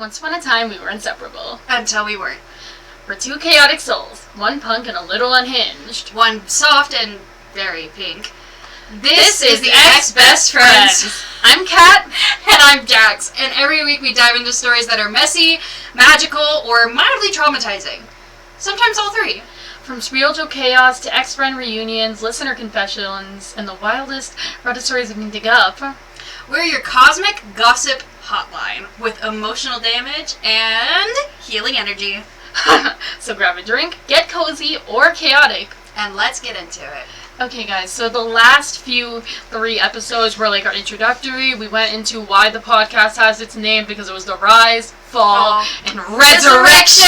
Once upon a time, we were inseparable. Until we weren't. We're two chaotic souls, one punk and a little unhinged. One soft and very pink. This is the Ex-Best Friends. I'm Kat. And I'm Jax. And every week we dive into stories that are messy, magical, or mildly traumatizing. Sometimes all three. From spiritual chaos to ex-friend reunions, listener confessions, and the wildest Reddit stories we can dig up. We're your cosmic gossip hotline with emotional damage and healing energy. So grab a drink, get cozy or chaotic, and let's get into it. Okay guys, so the last three episodes were like our introductory. We went into why the podcast has its name, because it was the rise, fall, and resurrection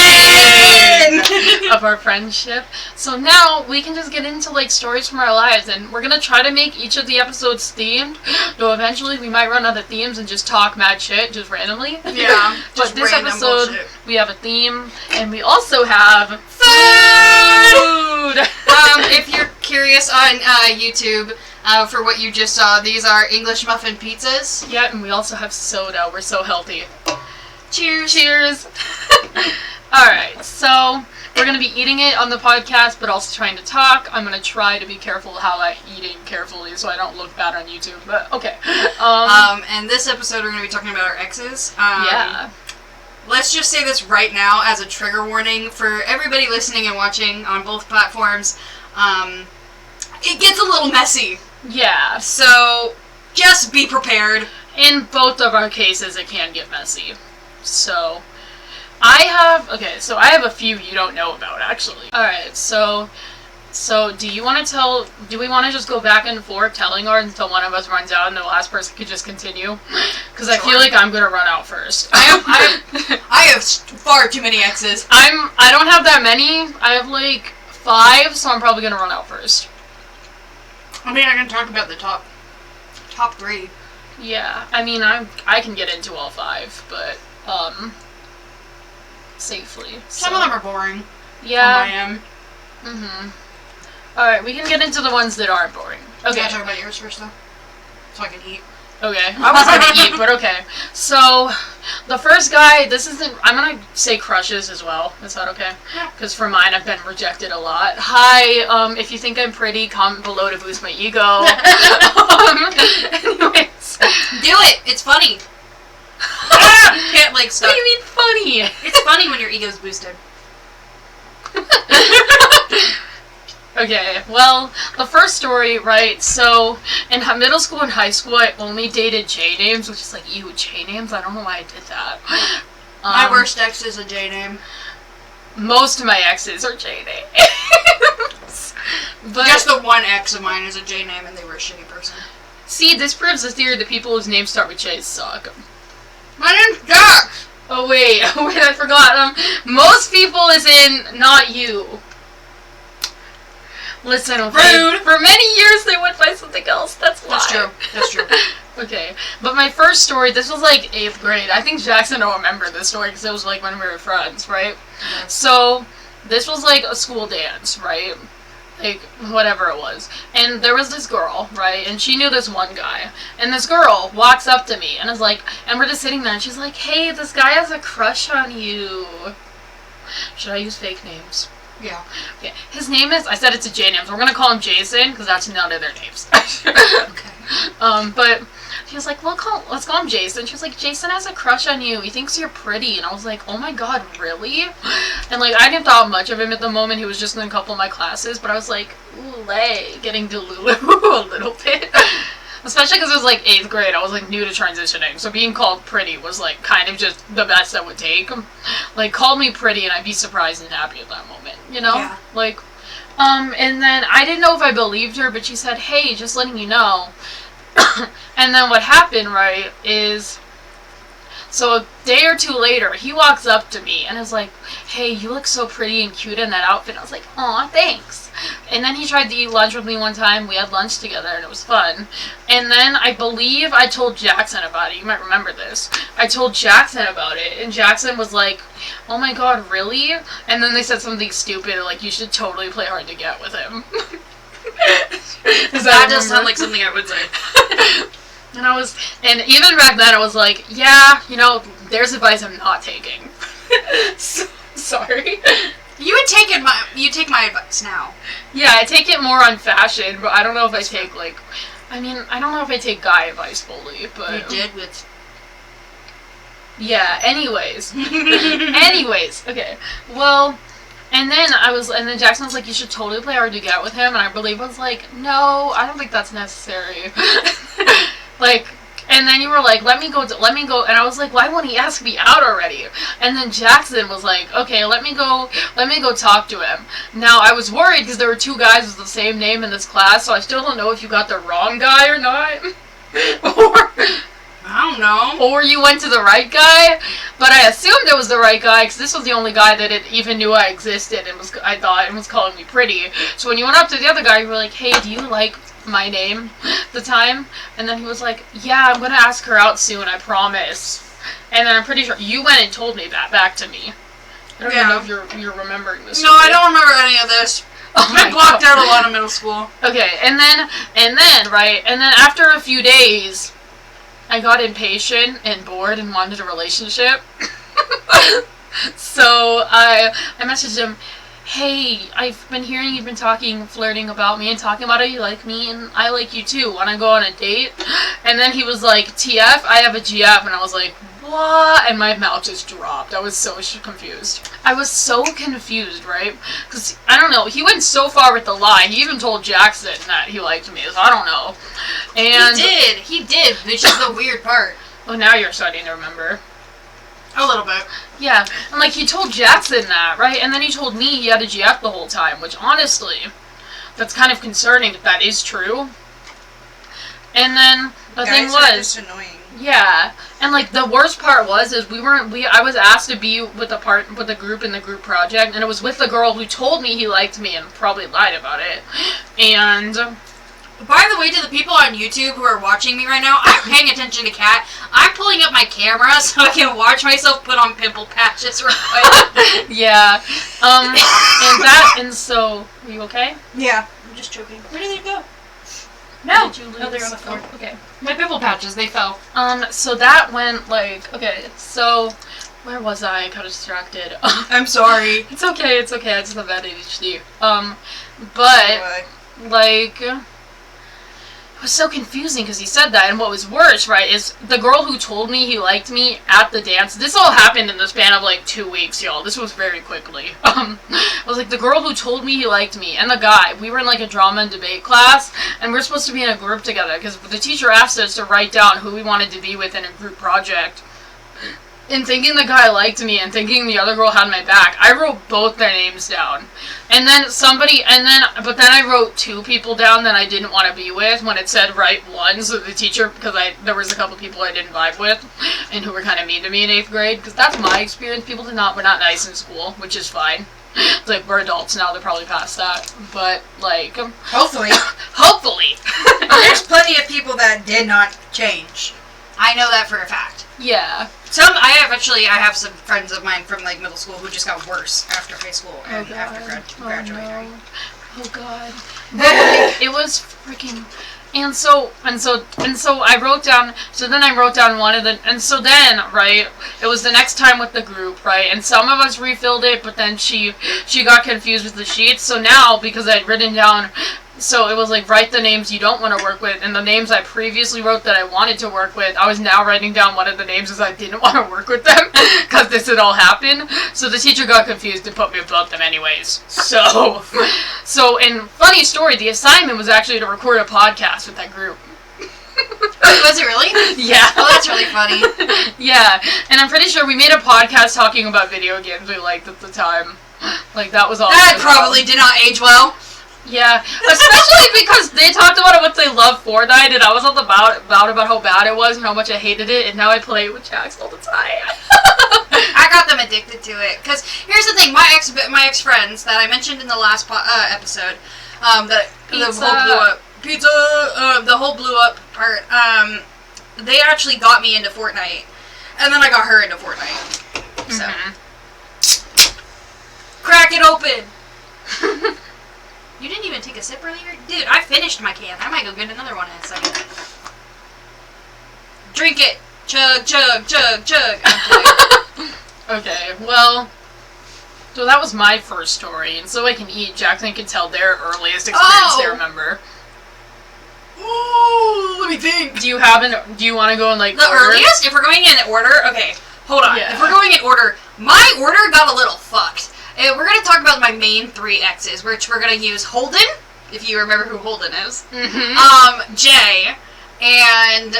of our friendship. So now we can just get into like stories from our lives, and we're gonna try to make each of the episodes themed, though eventually we might run out of themes and just talk mad shit just randomly. Yeah. But this episode bullshit. We have a theme, and we also have food. If you're curious on YouTube for what you just saw, these are English muffin pizzas. Yeah, and we also have soda. We're so healthy. Cheers. Cheers. Alright, so we're going to be eating it on the podcast, but also trying to talk. I'm going to try to be careful how I'm eating carefully so I don't look bad on YouTube, but okay. And this episode we're going to be talking about our exes. Yeah. Let's just say this right now as a trigger warning for everybody listening and watching on both platforms. It gets a little messy. Yeah. So just be prepared. In both of our cases, it can get messy. So I have a few you don't know about, actually. Alright, so do we want to just go back and forth telling ours until one of us runs out and the last person could just continue? Because I feel like I'm going to run out first. I have far too many exes. I don't have that many. I have like 5, so I'm probably going to run out first. I mean, I can talk about the top 3. Yeah, I mean, I can get into all 5, but, safely. Some of them are boring. Yeah. On my end. Mm-hmm. Alright, we can get into the ones that aren't boring. Okay. Can I talk about yours first, though? So I can eat. Okay. I was gonna eat, but okay. So, the first guy, I'm gonna say crushes as well. Is that okay? Yeah. Because for mine, I've been rejected a lot. Hi, if you think I'm pretty, comment below to boost my ego. Anyways. Do it! It's funny. Can't, like, stop. What do you mean funny? It's funny when your ego's boosted. Okay, well, the first story, right, so, in middle school and high school, I only dated J names, which is like, ew, J names? I don't know why I did that. My worst ex is a J name. Most of my exes are J names. But just the one ex of mine is a J name, and they were a shitty person. See, this proves the theory that people whose names start with J suck. My name's Jax! Oh, wait, I forgot. Most people is in not you. Listen, okay. Rude. For many years they went by something else. That's why. That's true. Okay. But my first story, this was like 8th grade. I think Jackson will remember this story because it was like when we were friends, right? Yeah. So, this was like a school dance, right? Like, whatever it was. And there was this girl, right? And she knew this one guy. And this girl walks up to me and is like, and we're just sitting there and she's like, hey, this guy has a crush on you. Should I use fake names? Yeah. Okay. His name is, I said it's a J name, so we're gonna call him Jason, because that's none of their names. Okay. But she was like, let's call him Jason. She was like, Jason has a crush on you. He thinks you're pretty. And I was like, oh my god, really? And like, I didn't thought much of him at the moment. He was just in a couple of my classes, but I was like, ooh, getting to Lulu a little bit. Especially because it was like 8th grade. I was like new to transitioning. So being called pretty was like kind of just the best I would take. Like, call me pretty and I'd be surprised and happy at that moment. You know? Yeah. Like, and then I didn't know if I believed her, but she said, hey, just letting you know. And then what happened, right, is, so a day or two later, he walks up to me and is like, hey, you look so pretty and cute in that outfit. I was like, aw, thanks. And then he tried to eat lunch with me one time. We had lunch together and it was fun. And then I believe I told Jackson about it. You might remember this. I told Jackson about it and Jackson was like, oh my god, really? And then they said something stupid like, you should totally play hard to get with him. That does sound like something I would say. And even back then, I was like, yeah, there's advice I'm not taking. Sorry. You take my advice now. Yeah, I take it more on fashion, but I don't know if I take, I don't know if I take guy advice fully, but... You did with... Yeah, anyways. Okay. Well, and then Jackson was like, you should totally play hard to get with him, and I believe I was like, no, I don't think that's necessary. And then you were like, let me go, and I was like, why won't he ask me out already? And then Jackson was like, okay, let me go talk to him. Now, I was worried because there were 2 guys with the same name in this class, so I still don't know if you got the wrong guy or not. I don't know. Or you went to the right guy, but I assumed it was the right guy because this was the only guy that it even knew I existed and was calling me pretty. So when you went up to the other guy, you were like, hey, do you like my name at the time? And then he was like, yeah, I'm gonna ask her out soon, I promise. And then I'm pretty sure you went and told me that back to me. I don't even know if you're remembering this. No, I don't remember any of this. I blocked out a lot of middle school. Okay, and then after a few days, I got impatient and bored and wanted a relationship. So I messaged him, hey, I've been hearing you've been flirting about me and talking about how you like me, and I like you too. Want to go on a date? And then he was like, TF, I have a GF. And I was like, what? And my mouth just dropped. I was so confused. Right? Because, I don't know, he went so far with the lie. He even told Jackson that he liked me, so I don't know. And He did, which is the weird part. Well, now you're starting to remember. A little bit. Yeah, and he told Jackson that, right? And then he told me he had a GF the whole time, which honestly, that's kind of concerning if that is true. And then the thing was, just annoying. Yeah, and the worst part was I was asked to be with the group in the group project, and it was with the girl who told me he liked me and probably lied about it. And by the way, to the people on YouTube who are watching me right now, I'm paying attention to Kat. I'm pulling up my camera so I can watch myself put on pimple patches real quick. Yeah. And so, are you okay? Yeah, I'm just choking. Where did they go? No, they're on the floor. Okay. My pimple patches, they fell. So that went okay, so where was I? I got distracted. I'm sorry. It's okay, I just have bad ADHD. But it was so confusing because he said that, and what was worse, right, is the girl who told me he liked me at the dance, this all happened in the span of 2 weeks, y'all. This was very quickly. I was the girl who told me he liked me, and the guy, we were in a drama and debate class, and we're supposed to be in a group together, because the teacher asked us to write down who we wanted to be with in a group project. And thinking the guy liked me and thinking the other girl had my back, I wrote both their names down. And then but then I wrote 2 people down that I didn't want to be with when it said write 1, so the teacher, because there was a couple people I didn't vibe with, and who were kind of mean to me in 8th grade, because that's my experience. People were not nice in school, which is fine. We're adults now, they're probably past that, but, Hopefully. Hopefully! There's plenty of people that did not change. I know that for a fact. Yeah. I have some friends of mine from middle school who just got worse after high school and after graduating. Oh god. It was freaking. And so I wrote down. So then I wrote down one of the. And so then, right, it was the next time with the group, right, and some of us refilled it, but then she got confused with the sheets. So now, because I'd written down. So it was write the names you don't want to work with, and the names I previously wrote that I wanted to work with, I was now writing down one of the names as I didn't want to work with them, because this had all happened. So the teacher got confused and put me above them anyways. So, and funny story, the assignment was actually to record a podcast with that group. Was it really? Yeah. Oh, that's really funny. Yeah, and I'm pretty sure we made a podcast talking about video games we liked at the time. That was all. That probably did not age well. Yeah, especially because they talked about what they love Fortnite, and I was all about how bad it was and how much I hated it, and now I play it with Jax all the time. I got them addicted to it, because here's the thing, my ex friends that I mentioned in the last episode, the whole blew up part, they actually got me into Fortnite, and then I got her into Fortnite, so. Crack it open! You didn't even take a sip earlier? Dude, I finished my can. I might go get another one in a second. Drink it. Chug, chug, chug, chug. I'm kidding. Okay, well, so that was my first story, and so I can eat. Jackson can tell their earliest experience they remember. Ooh, let me think. Do you want to go in, like, The order? earliest? If we're going in order, okay, hold on. Yeah. If we're going in order, my order got a little fucked. We're going to talk about my main 3 exes, which we're going to use Holden, if you remember who Holden is, Jay, and,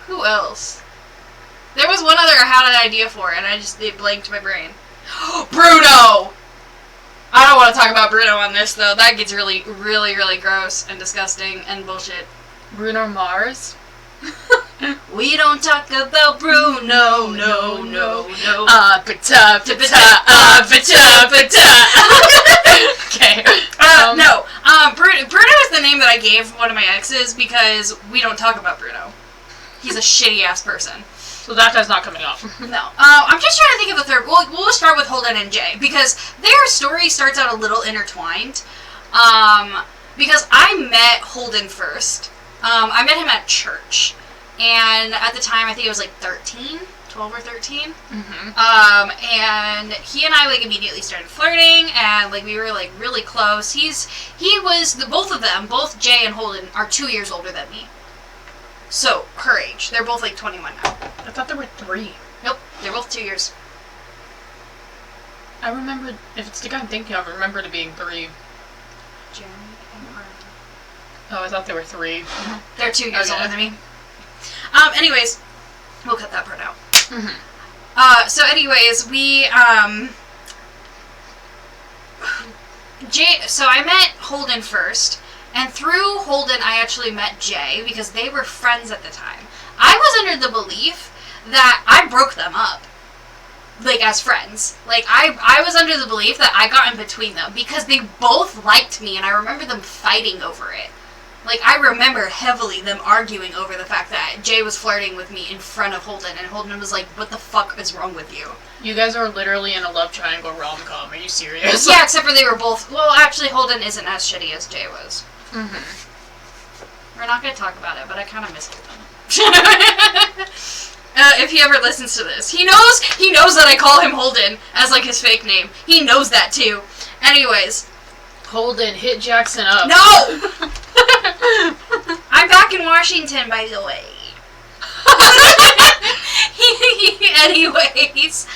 who else? There was one other I had an idea for, and it blanked my brain. Bruno! I don't want to talk about Bruno on this, though. That gets really, really, really gross and disgusting and bullshit. Bruno Mars? We don't talk about Bruno, no, no, no. Pata, Okay. No. Bruno is the name that I gave one of my exes because we don't talk about Bruno. He's a shitty ass person. So that guy's not coming up. No. I'm just trying to think of the third. We'll start with Holden and Jay because their story starts out a little intertwined. Because I met Holden first. I met him at church. And at the time, I think it was like 12 or 13. And he and I like immediately started flirting, and like we were like really close. Both of them, both Jay and Holden, are 2 years older than me. So her age, they're both like 21 now. I thought there were 3. Nope, they're both 2 years. I remember, if it's the guy I'm thinking of, I remember it being 3. Jeremy and Ryan. Oh, I thought there were 3. They're 2 years Okay. older than me. Anyways, we'll cut that part out. So anyways, so I met Holden first, and through Holden I actually met Jay because they were friends at the time. I was under the belief that I broke them up, like as friends. Like I was under the belief that I got in between them because they both liked me, and I remember them fighting over it. Like, I remember heavily them arguing over the fact that Jay was flirting with me in front of Holden, and Holden was like, what the fuck is wrong with you? You guys are literally in a love triangle rom-com. Are you serious? Yeah, except for they were both... Well, actually, Holden isn't as shitty as Jay was. We're not going to talk about it, but I kind of miss Holden. If he ever listens to this. He knows that I call him Holden as, like, his fake name. He knows that, too. Anyways. Holden, hit Jackson up. No! I'm back in Washington, by the way. Anyways,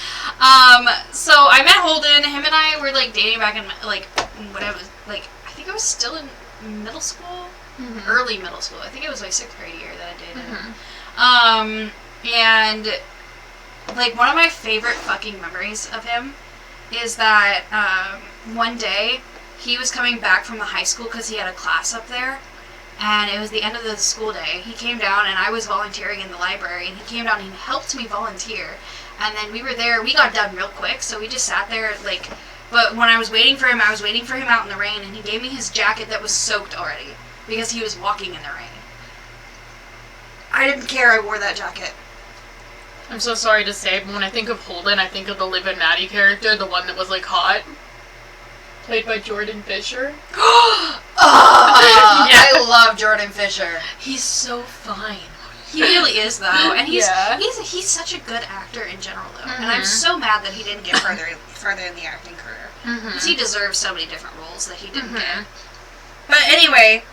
so I met Holden. Him and I were like dating back in like when I was like I think I was still in middle school, early middle school. I think it was my 6th grade year that I dated. And like one of my favorite fucking memories of him is that one day he was coming back from the high school because he had a class up there. And it was the end of the school day. He came down, and I was volunteering in the library, and he came down and he helped me volunteer. And then we were there. We got done real quick, so we just sat there, like... But when I was waiting for him out in the rain, and he gave me his jacket that was soaked already, because he was walking in the rain. I didn't care I wore that jacket. I'm so sorry to say, but when I think of Holden, I think of the Liv and Maddie character, the one that was, like, hot. Played by Jordan Fisher. I love Jordan Fisher. He's so fine. He really is, though. And he's such a good actor in general, though. And I'm so mad that he didn't get further in the acting career. Because he deserves so many different roles that he didn't get. But anyway,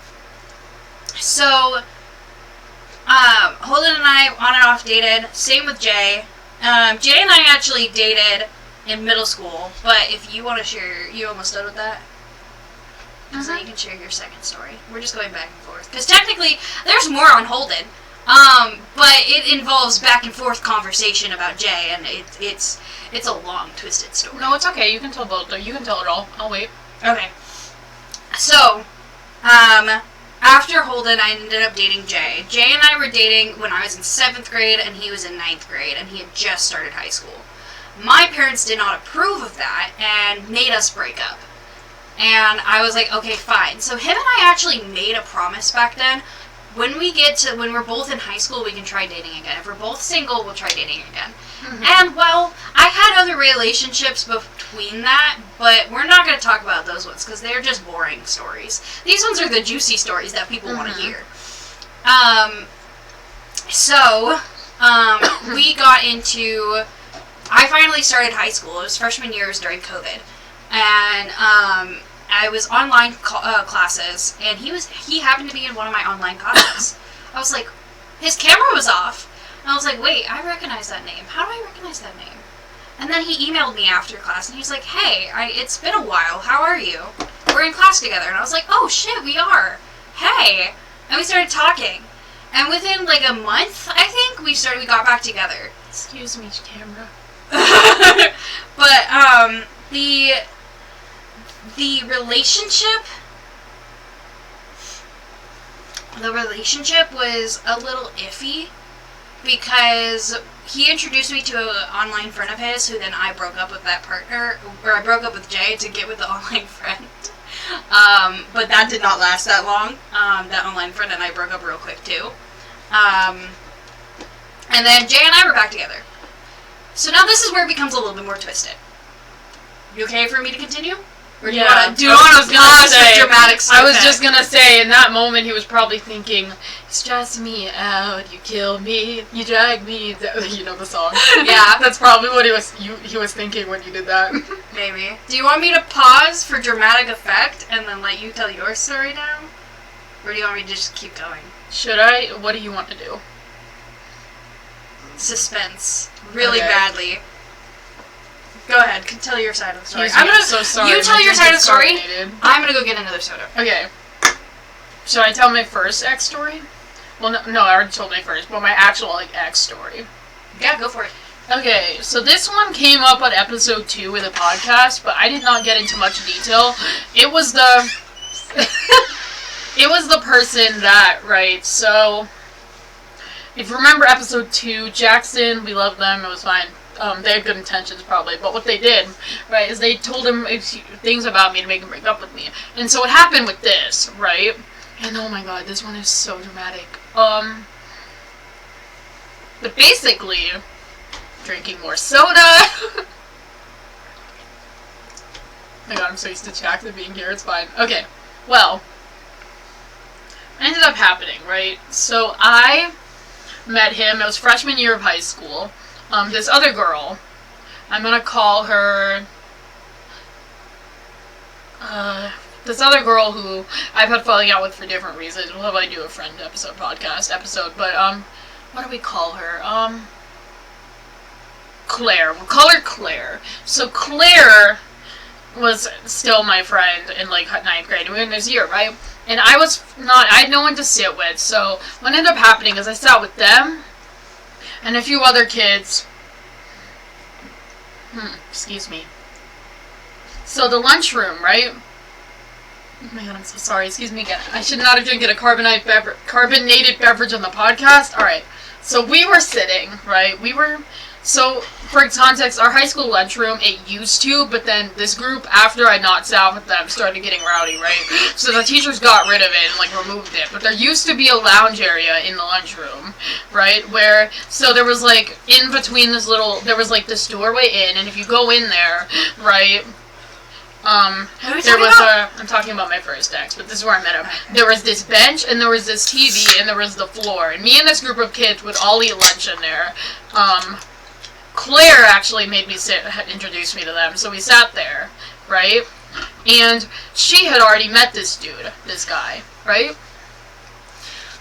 so Holden and I on and off dated. Same with Jay. Jay and I actually dated in middle school, but if you want to share, you almost done with that? Because then you can share your second story. We're just going back and forth. Because technically, there's more on Holden, but it involves back and forth conversation about Jay, and it's a long, twisted story. No, it's okay. You can tell both. You can tell it all. I'll wait. Okay. So, after Holden, I ended up dating Jay. Jay and I were dating when I was in 7th grade, and he was in 9th grade, and he had just started high school. My parents did not approve of that and made us break up. And I was like, okay, fine. So him and I actually made a promise back then. When we're both in high school, we can try dating again. If we're both single, we'll try dating again. And, well, I had other relationships between that, but we're not going to talk about those ones because they're just boring stories. These ones are the juicy stories that people want to hear. So, we got into... I finally started high school. It was freshman year. It was during COVID. And I was online classes, and he happened to be in one of my online classes. I was like, his camera was off. And I was like, wait, I recognize that name. How do I recognize that name? And then he emailed me after class, and he's like, hey, it's been a while. How are you? We're in class together. And I was like, oh, shit, we are. Hey. And we started talking. And within, like, a month, I think, we got back together. Excuse me, camera. But, the relationship was a little iffy because he introduced me to an online friend of his who then I broke up with that partner, or I broke up with Jay to get with the online friend. But that did not last that long. That online friend and I broke up real quick too. And then Jay and I were back together. So now this is where it becomes a little bit more twisted. You okay for me to continue? Or do you want to dramatic stuff? I was just gonna say, in that moment, he was probably thinking, "You stress me out, you kill me, you drag me." You know the song. Yeah, that's probably what he was thinking when you did that. Maybe. Do you want me to pause for dramatic effect and then let you tell your story now, or do you want me to just keep going? Should I? What do you want to do? Suspense, really Okay. badly. Go ahead, tell your side of the story. I'm so sorry. You tell your side of the story. Carbonated. I'm gonna go get another soda. Okay. Should I tell my first ex story? Well, no, I already told my first, but my actual ex story. Yeah, go for it. Okay, so this one came up on episode 2 of the podcast, but I did not get into much detail. It was the it was the person that, right? So if you remember episode 2, Jackson, we loved them. It was fine. They had good intentions, probably, but what they did, right, is they told him things about me to make him break up with me. And so what happened with this, right, and oh my god, this one is so dramatic, but basically, drinking more soda, oh my god, I'm so used to Jackson being here, it's fine, okay, well, it ended up happening, right, so I met him, it was freshman year of high school. This other girl, I'm gonna call her, this other girl who I've had falling out with for different reasons. We'll have do a friend podcast episode, but, what do we call her? Claire. We'll call her Claire. So Claire was still my friend in, like, 9th grade. We were in this year, right? And I had no one to sit with, so what ended up happening is I sat with them, and a few other kids. Excuse me. So the lunchroom, right? Oh my god, I'm so sorry. Excuse me again. I should not have drinking a carbonated beverage on the podcast. Alright. So we were sitting, right? So, for context, our high school lunchroom, it used to, but then this group, after I not sat with them, started getting rowdy, right? So the teachers got rid of it and, like, removed it. But there used to be a lounge area in the lunchroom, right? So there was, like, in between there was, like, this doorway in, and if you go in there, right, I'm talking about my first ex, but this is where I met him. There was this bench, and there was this TV, and there was the floor. And me and this group of kids would all eat lunch in there. Claire actually made me introduced me to them, so we sat there, right? And she had already met this guy, right?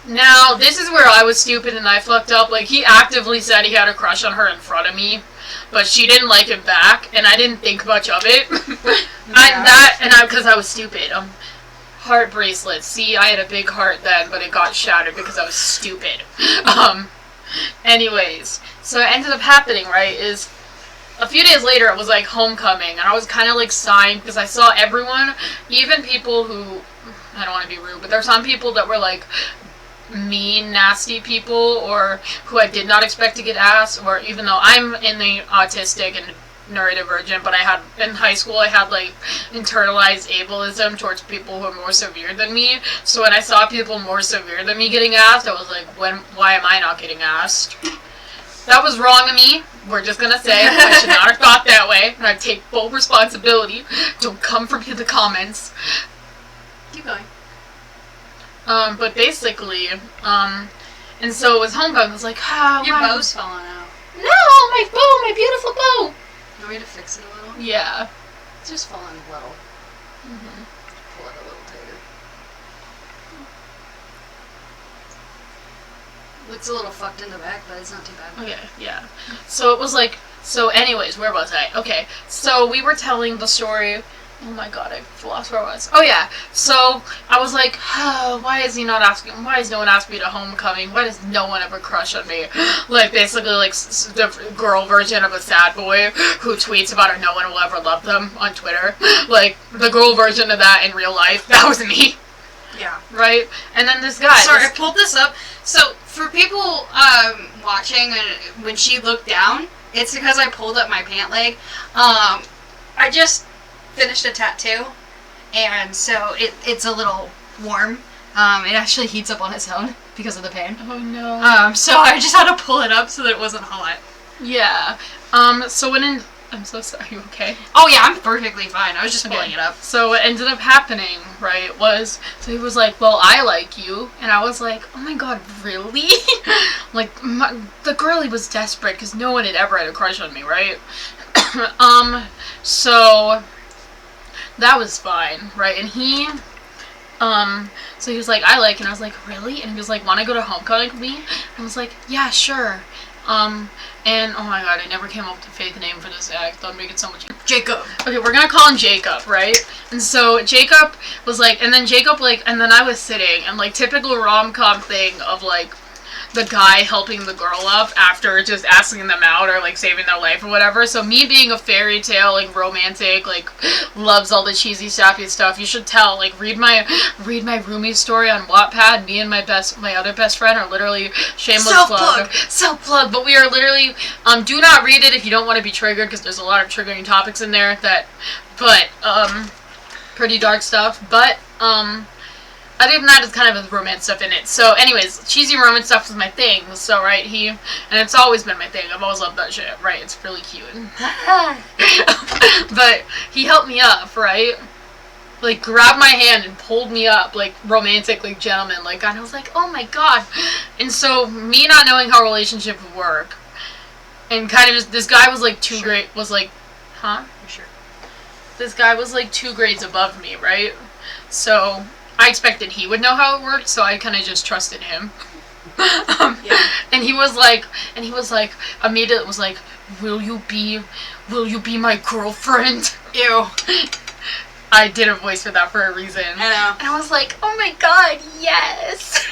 Now, this is where I was stupid and I fucked up. Like, he actively said he had a crush on her in front of me, but she didn't like him back, and I didn't think much of it. Because I was stupid. Heart bracelets. See, I had a big heart then, but it got shattered because I was stupid. Anyways, so it ended up happening, right, is a few days later it was like homecoming, and I was kind of like sighing because I saw everyone, even people who, I don't want to be rude, but there were some people that were like mean, nasty people, or who I did not expect to get asked, or even though I'm in the autistic and neurodivergent, but in high school I had like internalized ableism towards people who are more severe than me, so when I saw people more severe than me getting asked, I was like, why am I not getting asked? That was wrong of me, we're just gonna say, I should not have thought that way, and I take full responsibility. Don't come from the comments. Keep going. But basically, And so it was homecoming. I was like, Your bow's falling out. No, my bow, my beautiful bow. You want me to fix it a little? Yeah. It's just falling a little. Mm-hmm. Pull it a little tighter. Looks a little fucked in the back, but it's not too bad. Okay, yeah. So it was like, so anyways, where was I? Okay, so we were telling the story. Oh my god, I lost where I was. Oh yeah, so I was like, why is no one asking me to homecoming? Why does no one ever crush on me? Like, basically, like, the girl version of a sad boy who tweets about how no one will ever love them on Twitter. Like, the girl version of that in real life, that was me. Yeah. Right? And then this guy. Sorry, I pulled this up. So, for people watching, when she looked down, it's because I pulled up my pant leg. I just finished a tattoo, and so it's a little warm. It actually heats up on its own because of the pain. Oh no. So I just had to pull it up so that it wasn't hot. Yeah. So I'm so sorry, you okay? Oh yeah, I'm perfectly fine. I was just pulling it up. So what ended up happening, right, was, so he was like, well, I like you. And I was like, oh my god, really? Like, the girlie was desperate because no one had ever had a crush on me, right? So that was fine, right? And so he was like, I like, and I was like, really? And he was like, want to go to homecoming with me? And I was like, yeah, sure. And oh my god, I never came up with a fake name for this act. That would make it so much. Jacob. Okay, we're gonna call him Jacob, right? And so Jacob was like, and then Jacob, like, and then I was sitting, and like, typical rom-com thing of like, the guy helping the girl up after just asking them out or like saving their life or whatever. So me being a fairy tale, like romantic, like loves all the cheesy sappy stuff, you should tell, like read my roomie story on Wattpad. Me and my other best friend are literally shameless self-plug, but we are literally do not read it if you don't want to be triggered, because there's a lot of triggering topics in there pretty dark stuff, but other than that, it's kind of a romance stuff in it. So, anyways, cheesy romance stuff is my thing. So, right, and it's always been my thing. I've always loved that shit, right? It's really cute. But he helped me up, right? Like, grabbed my hand and pulled me up, like, romantic, like, gentleman, like, and I was like, oh my god. And so, me not knowing how a relationship would work, and kind of just, this guy was like Sure. This guy was like 2 grades above me, right? So I expected he would know how it worked, so I kind of just trusted him. Yeah. And he was like, immediately was like, will you be my girlfriend? Ew. I did a voice for that for a reason. I know. And I was like, oh my god, yes!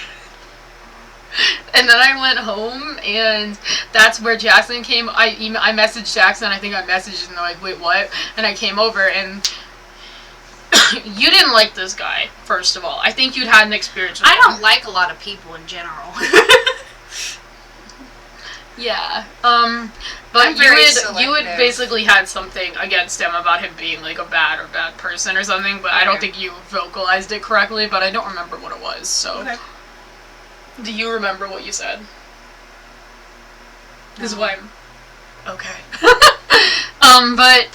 And then I went home, and that's where Jackson came. I messaged Jackson, I think I messaged him, like, wait, what? And I came over, and you didn't like this guy, first of all. I think you'd had an experience with him. I don't like a lot of people in general. Yeah. But you had basically had something against him about him being like a bad person or something, but I don't think you vocalized it correctly, but I don't remember what it was, so. Okay. Do you remember what you said? This is why I'm... Okay. But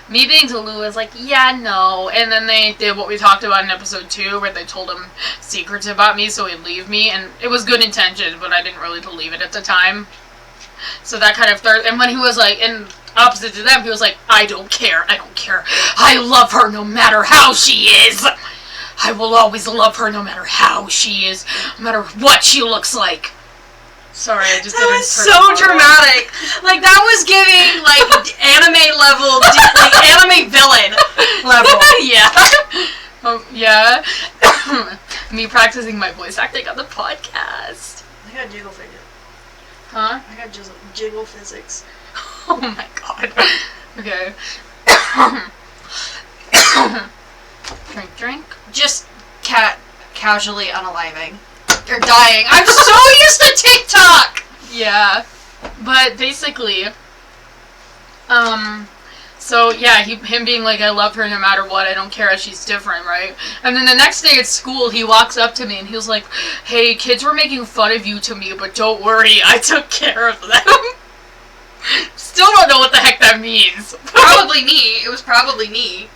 me being to Lou was like, yeah, no. And then they did what we talked about in episode 2, where they told him secrets about me so he'd leave me. And it was good intention, but I didn't really believe it at the time. So that kind of and when he was like, and opposite to them, he was like, I don't care. I love her no matter how she is. I will always love her no matter how she is, no matter what she looks like. Sorry, I just That was so dramatic. Like, that was giving, like, anime level, like, anime villain level. Yeah. Me practicing my voice acting on the podcast. I got jiggle physics. Huh? I got jiggle physics. Oh my god. Okay. Drink. Just casually unaliving. Or dying. I'm so used to TikTok! Yeah. But basically, so yeah, him being like, I love her no matter what, I don't care if she's different, right? And then the next day at school, he walks up to me and he was like, hey, kids were making fun of you to me, but don't worry, I took care of them. Still don't know what the heck that means. Probably me. It was probably me.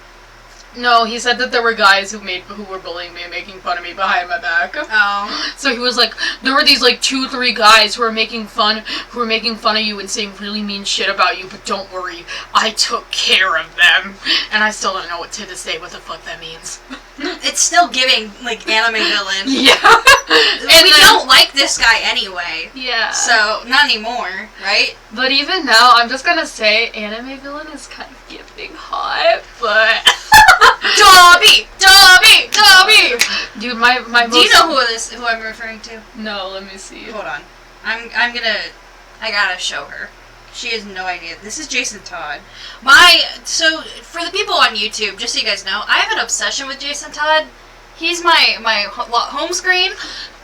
No, he said that there were guys who were bullying me and making fun of me behind my back. Oh. So he was like, there were these like 2-3 guys who were making fun of you and saying really mean shit about you, but don't worry, I took care of them. And I still don't know to this day what the fuck that means. It's still giving, like, anime villain. Yeah. We don't like this guy anyway. Yeah. So, not anymore, right? But even now, I'm just gonna say anime villain is kind of giving hot, but... Dobby! Dude, my Do you know who I'm referring to? No, let me see. Hold on. I gotta show her. She has no idea. This is Jason Todd. So, for the people on YouTube, just so you guys know, I have an obsession with Jason Todd. He's my home screen,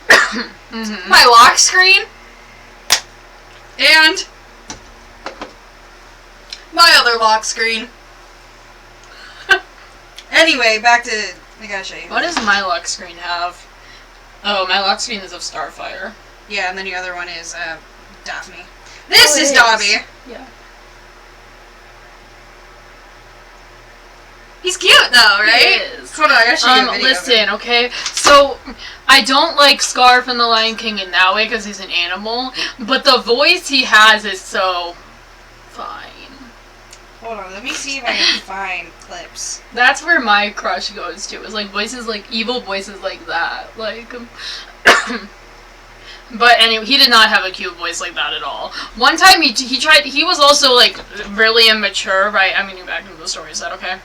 Mm-hmm. my lock screen, and my other lock screen. Anyway, back to... I gotta show you. What does my lock screen have? Oh, my lock screen is of Starfire. Yeah, and then the other one is Daphne. This is Dobby. Yeah. He's cute though, right? He is. Hold on, I gotta show you a video. Listen, okay? So, I don't like Scar from The Lion King in that way because he's an animal, but the voice he has is so fine. Hold on, let me see if I can find clips. That's where my crush goes to, is like voices like, evil voices like that. Like, but anyway, he did not have a cute voice like that at all. One time he was also like really immature, right? I'm getting back into the story, is that okay?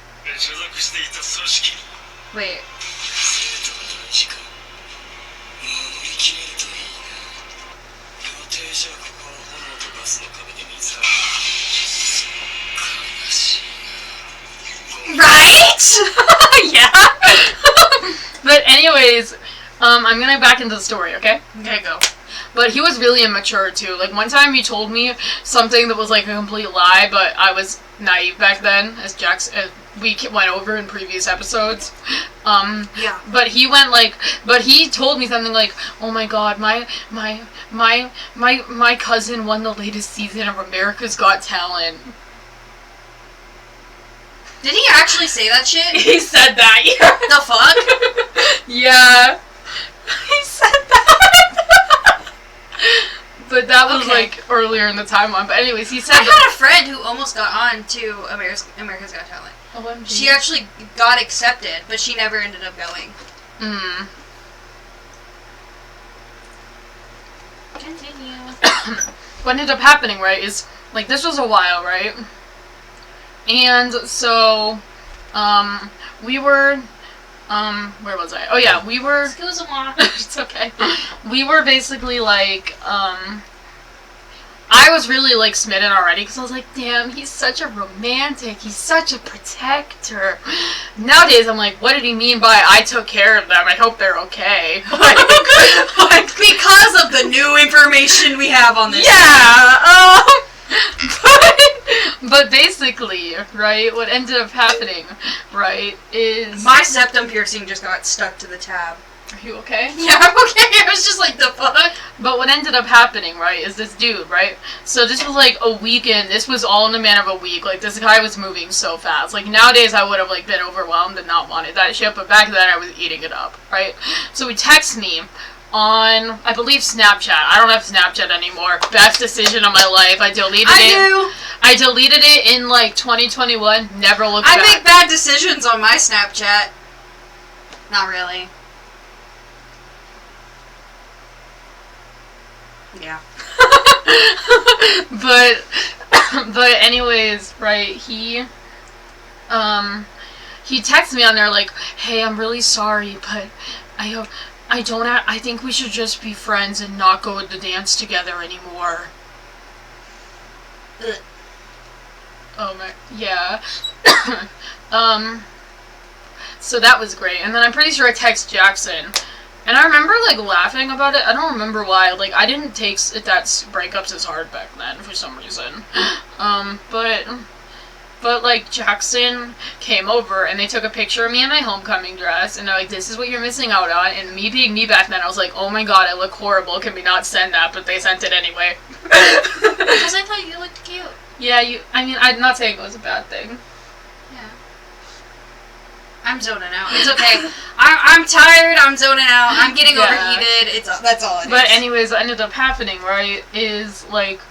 Wait. Right? Yeah. But anyways, I'm gonna back into the story, okay? Okay, go. But he was really immature too. Like one time he told me something that was like a complete lie, but I was naive back then, as we went over in previous episodes. Yeah. But he told me something like, "Oh my God, my cousin won the latest season of America's Got Talent." Did he actually say that shit? He said that. Yeah. The fuck? Yeah. He said that. But that was like earlier in the timeline. But anyways, he said I had a friend who almost got on to America's Got Talent. OMG. She actually got accepted, but she never ended up going. Continue. What ended up happening, right, is, like, this was a while, right? And so, we were, where was I? Oh yeah, we were... Excuse me. It's okay. We were basically, like, I was really, like, smitten already, because I was like, damn, he's such a romantic, he's such a protector. Nowadays, I'm like, what did he mean by, I took care of them, I hope they're okay? Like, because of the new information we have on this. Yeah, but basically, right, what ended up happening, right, is... My septum piercing just got stuck to the tab. Are you okay? Yeah, I'm okay. I was just like, the fuck? But what ended up happening, right, is this dude, right? So this was like a weekend. This was all in a man of a week. Like, this guy was moving so fast. Like, nowadays I would have, like, been overwhelmed and not wanted that shit. But back then I was eating it up, right? So he texts me on, I believe, Snapchat. I don't have Snapchat anymore. Best decision of my life. I deleted it. I deleted it in, like, 2021. Never looked back. I make bad decisions on my Snapchat. Not really. Yeah. but anyways, right, he texts me on there like, hey, I'm really sorry, but I think we should just be friends and not go to the dance together anymore. Ugh. Oh my, yeah. So that was great, and then I'm pretty sure I text Jackson. And I remember, like, laughing about it. I don't remember why. Like, I didn't take that breakups as hard back then, for some reason. But, like, Jackson came over, and they took a picture of me in my homecoming dress, and they're like, this is what you're missing out on. And me being me back then, I was like, oh my God, I look horrible. Can we not send that? But they sent it anyway. Because I thought you looked cute. Yeah, I'm not saying it was a bad thing. Yeah. I'm zoning out. It's okay. I'm tired. I'm zoning out. I'm getting overheated. That's all it is. But anyways, what ended up happening, right, is, like,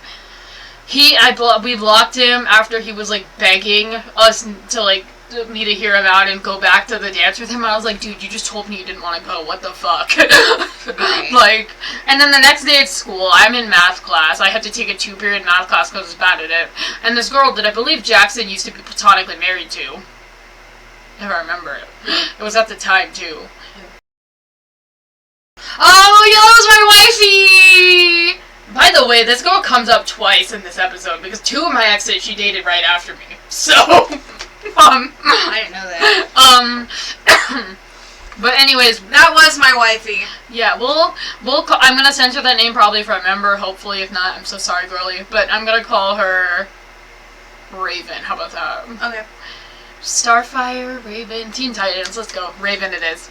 we blocked him after he was, like, begging us to, like, me to hear him out and go back to the dance with him. And I was like, dude, you just told me you didn't want to go. What the fuck? Right. Like, and then the next day at school, I'm in math class. I had to take a 2-period math class because I was bad at it. And this girl that I believe Jackson used to be platonically married to, if I remember it. It was at the time, too. Oh, that was my wifey! By the way, this girl comes up twice in this episode because 2 of my exes she dated right after me. So, I didn't know that. But anyways, that was my wifey. Yeah, I'm gonna censor that name probably if I remember. Hopefully, if not, I'm so sorry, girlie. But I'm gonna call her Raven. How about that? Okay. Starfire, Raven, Teen Titans. Let's go. Raven it is.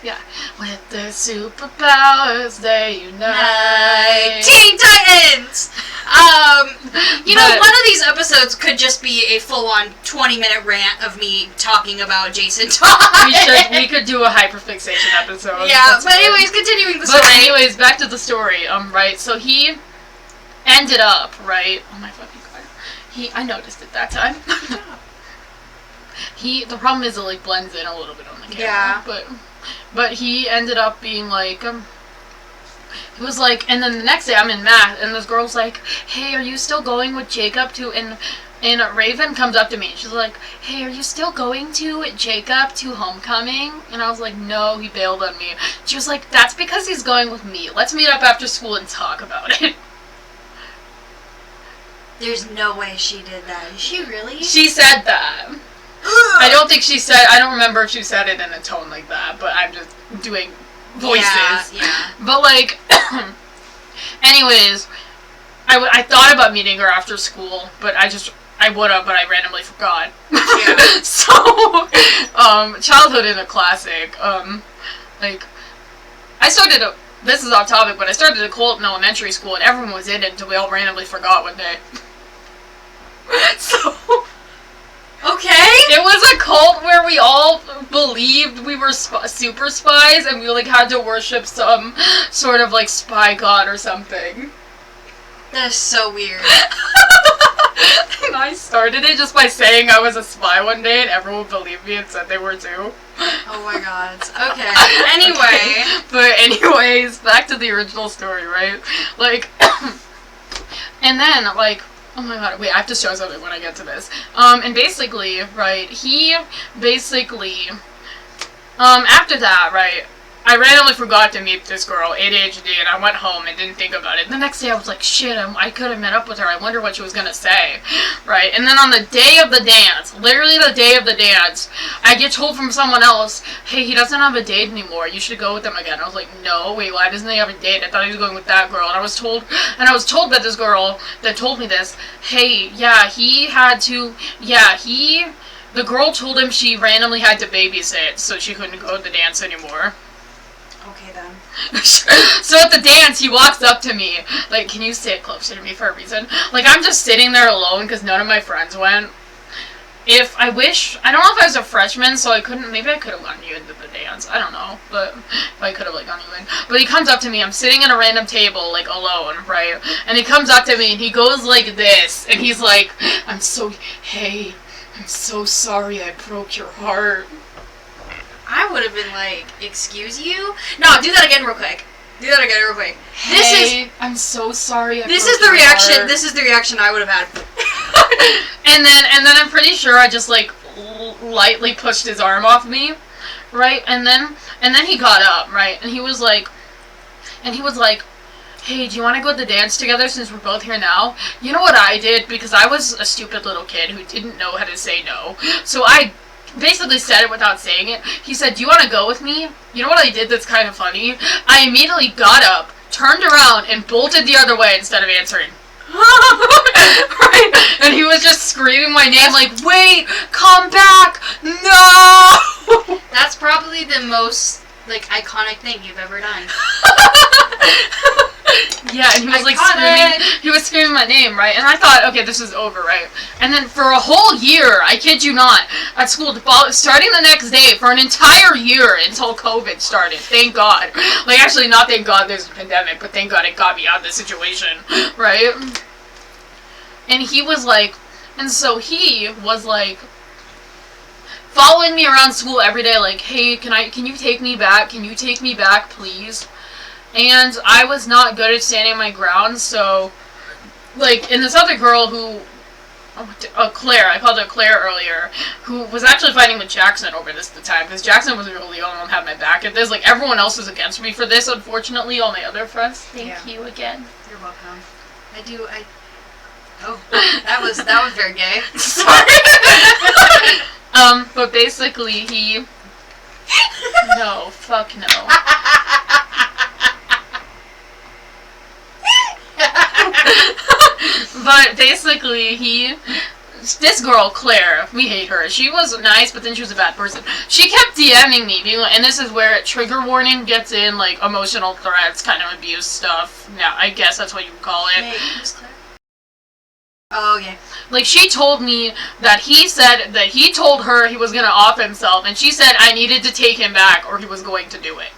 Yeah. With their superpowers, they unite. Teen Titans! One of these episodes could just be a full-on 20-minute rant of me talking about Jason Todd. We could do a hyperfixation episode. Yeah, but anyways, continuing the story. But anyways, back to the story. Right, so he ended up, right? Oh my fucking god. I noticed it that time. The problem is it, like, blends in a little bit on the camera. Yeah. But he ended up being like, he was like, and then the next day I'm in math, and this girl's like, hey, are you still going with Jacob to, and Raven comes up to me, and she's like, hey, are you still going to Jacob to homecoming? And I was like, no, he bailed on me. She was like, that's because he's going with me. Let's meet up after school and talk about it. There's no way she did that. Is she really? She said that. I don't remember if she said it in a tone like that, but I'm just doing voices. Yeah. But, like, anyways, I thought about meeting her after school, but I would have, but I randomly forgot. Yeah. So, childhood is a classic. This is off topic, but I started a cult in elementary school, and everyone was in it until we all randomly forgot one day. So... Okay. It was a cult where we all believed we were super spies, and we, like, had to worship some sort of, like, spy god or something. That is so weird. And I started it just by saying I was a spy one day, and everyone believed me and said they were too. Oh my god. Okay. Anyway. Okay. But anyways, back to the original story, right? Like, and then, like... Oh my god, wait, I have to show something when I get to this. And basically, right, after that, right, I randomly forgot to meet this girl, ADHD, and I went home and didn't think about it. The next day I was like, shit, I could have met up with her. I wonder what she was gonna say, right? And then on the day of the dance, literally the day of the dance, I get told from someone else, hey, he doesn't have a date anymore. You should go with him again. I was like, no, wait, why doesn't he have a date? I thought he was going with that girl. And I was told by this girl that told me this, hey, yeah, the girl told him she randomly had to babysit, so she couldn't go to the dance anymore. Okay, then. So at the dance, he walks up to me, like, can you sit closer to me for a reason? Like, I'm just sitting there alone because none of my friends went. I don't know if I was a freshman, so maybe I could have gotten you into the dance. I don't know, but if I could have, like, gotten you in. But he comes up to me, I'm sitting at a random table, like, alone, right? And he comes up to me, and he goes like this, and he's like, I'm so sorry I broke your heart. I would have been like, excuse you? No, do that again real quick. Hey, I'm so sorry. This is the reaction. This is the reaction I would have had. and then I'm pretty sure I just, like, lightly pushed his arm off me, right? And then he got up, right? And he was like, hey, do you want to go to the dance together since we're both here now? You know what I did? Because I was a stupid little kid who didn't know how to say no. So I basically said it without saying it. He said, do you want to go with me? You know what I did that's kind of funny? I immediately got up, turned around, and bolted the other way instead of answering. Right? And he was just screaming my name like, wait, come back, no! That's probably the most, like, iconic thing you've ever done. Yeah, and he was like Iconic. screaming. He was screaming my name, right? And I thought, okay, this is over, right? And then for a whole year, I kid you not, at school, starting the next day for an entire year until COVID started. Thank God. Like, actually, not thank God there's a pandemic, but thank God it got me out of this situation, right? And he was like, and so he was like, following me around school every day, like, hey, can you take me back? Can you take me back, please? And I was not good at standing my ground, so, like, and this other girl who, Claire, I called her Claire earlier, who was actually fighting with Jackson over this at the time, because Jackson was really the only one who had my back at this. Like, everyone else was against me for this, unfortunately, all my other friends. Thank you again. You're welcome. Oh, that was very gay. Sorry. But basically no, fuck no. But basically this girl, Claire, we hate her. She was nice, but then she was a bad person. She kept DMing me, being like, and this is where trigger warning gets in, like, emotional threats, kind of abuse stuff. Yeah, I guess that's what you would call it. Wait, who's Claire? Oh, yeah. Like, she told me that he said that he told her he was gonna off himself, and she said I needed to take him back or he was going to do it.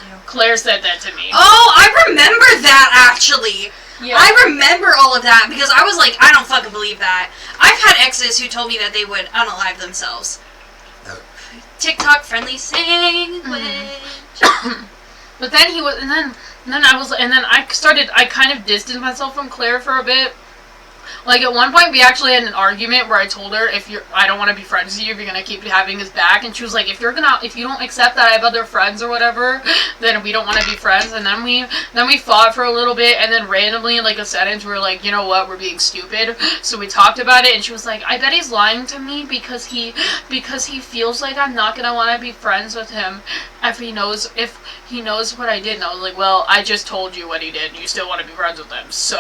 Yeah. Claire said that to me. Oh, I remember that, actually. Yeah. I remember all of that, because I was like, I don't fucking believe that. I've had exes who told me that they would unalive themselves. TikTok friendly language. But then he was, and then I kind of distanced myself from Claire for a bit. Like, at one point, we actually had an argument where I told her, I don't want to be friends with you if you're gonna keep having his back, and she was like, if you don't accept that I have other friends or whatever, then we don't want to be friends. And then we fought for a little bit, and then randomly, in like a sentence, we were like, you know what, we're being stupid. So we talked about it, and she was like, I bet he's lying to me because he feels like I'm not gonna want to be friends with him if he knows what I did. And I was like, well, I just told you what he did, and you still want to be friends with him, so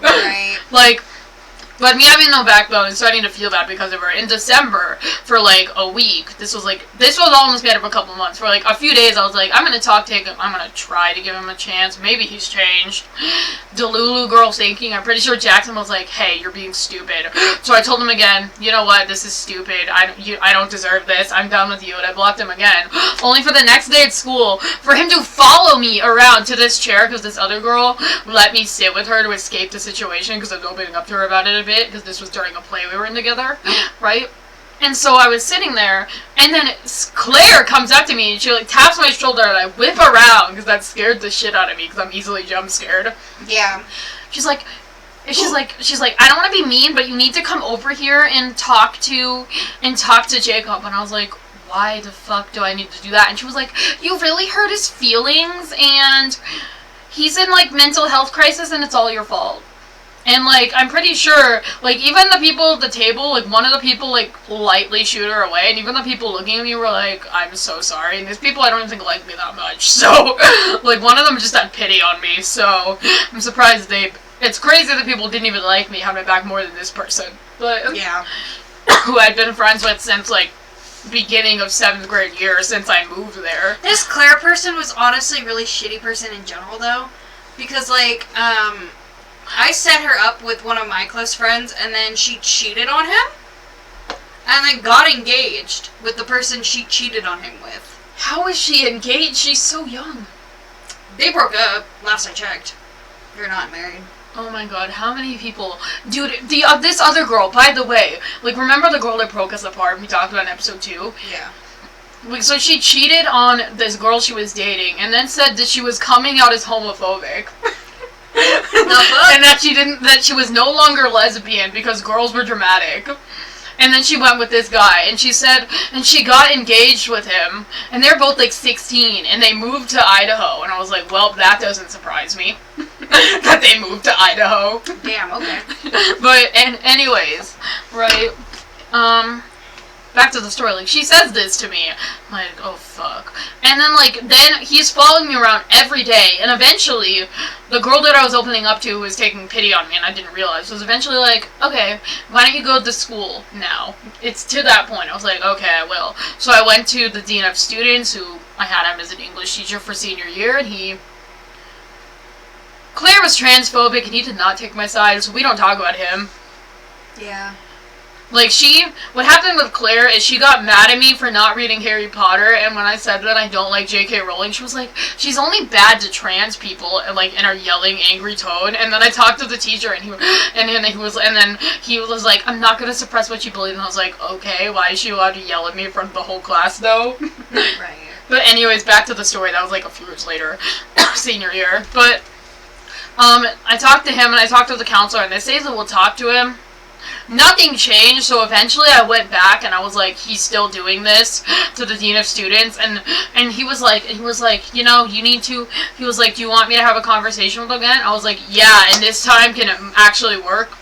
Right. like. But me having no backbone and starting to feel that because of her, in December, for like a week, this was almost made up a couple months. For like a few days, I was like, I'm gonna talk to him, I'm gonna try to give him a chance. Maybe he's changed. Delulu girl thinking, I'm pretty sure Jackson was like, hey, you're being stupid. So I told him again, you know what, this is stupid. I don't deserve this. I'm done with you. And I blocked him again. Only for the next day at school, for him to follow me around to this chair, because this other girl let me sit with her to escape the situation, because I was opening up to her about it a bit, because this was during a play we were in together, right? And so I was sitting there, and then Claire comes up to me, and she like taps my shoulder, and I whip around, because that scared the shit out of me, because I'm easily jump scared. Yeah. She's like, I don't want to be mean, but you need to come over here and talk to Jacob. And I was like, why the fuck do I need to do that? And she was like, you really hurt his feelings, and he's in like mental health crisis, and it's all your fault. And, like, I'm pretty sure, like, even the people at the table, like, one of the people, like, lightly shooed her away, and even the people looking at me were like, I'm so sorry. And these people I don't even think like me that much, so, like, one of them just had pity on me, so I'm surprised it's crazy that people didn't even like me, had my back more than this person. But, yeah. Who I'd been friends with since, like, beginning of 7th grade year, since I moved there. This Claire person was honestly a really shitty person in general, though, because, like, I set her up with one of my close friends, and then she cheated on him, and then got engaged with the person she cheated on him with. How is she engaged? She's so young. They broke up, last I checked. They're not married. Oh my god, how many people... Dude, this other girl, by the way, like, remember the girl that broke us apart we talked about in episode 2? Yeah. So she cheated on this girl she was dating, and then said that she was coming out as homophobic. And that she was no longer lesbian because girls were dramatic. And then she went with this guy, and she said, and she got engaged with him, and they're both like 16, and they moved to Idaho. And I was like, well, that doesn't surprise me. That they moved to Idaho. Damn, okay. But, and anyways, right, back to the story, like, she says this to me, I'm like, oh, fuck. And then he's following me around every day, and eventually, the girl that I was opening up to was taking pity on me, and I didn't realize, was eventually like, okay, why don't you go to school now? It's to that point. I was like, okay, I will. So I went to the dean of students, who I had him as an English teacher for senior year, and he Claire was transphobic and he did not take my side, so we don't talk about him. Yeah. Like, what happened with Claire is she got mad at me for not reading Harry Potter, and when I said that I don't like J.K. Rowling, she was like, she's only bad to trans people, like, in her yelling, angry tone, and then I talked to the teacher, and then he was like, I'm not gonna suppress what you believe, and I was like, okay, why is she allowed to yell at me in front of the whole class, though? Right. But anyways, back to the story, that was like a few years later, senior year, but, I talked to him, and I talked to the counselor, and they say that we'll talk to him. Nothing changed, so eventually I went back and I was like, he's still doing this to the dean of students, and he was like, you know, you need to, he was like, do you want me to have a conversation with him again? I was like, yeah, and this time can it actually work?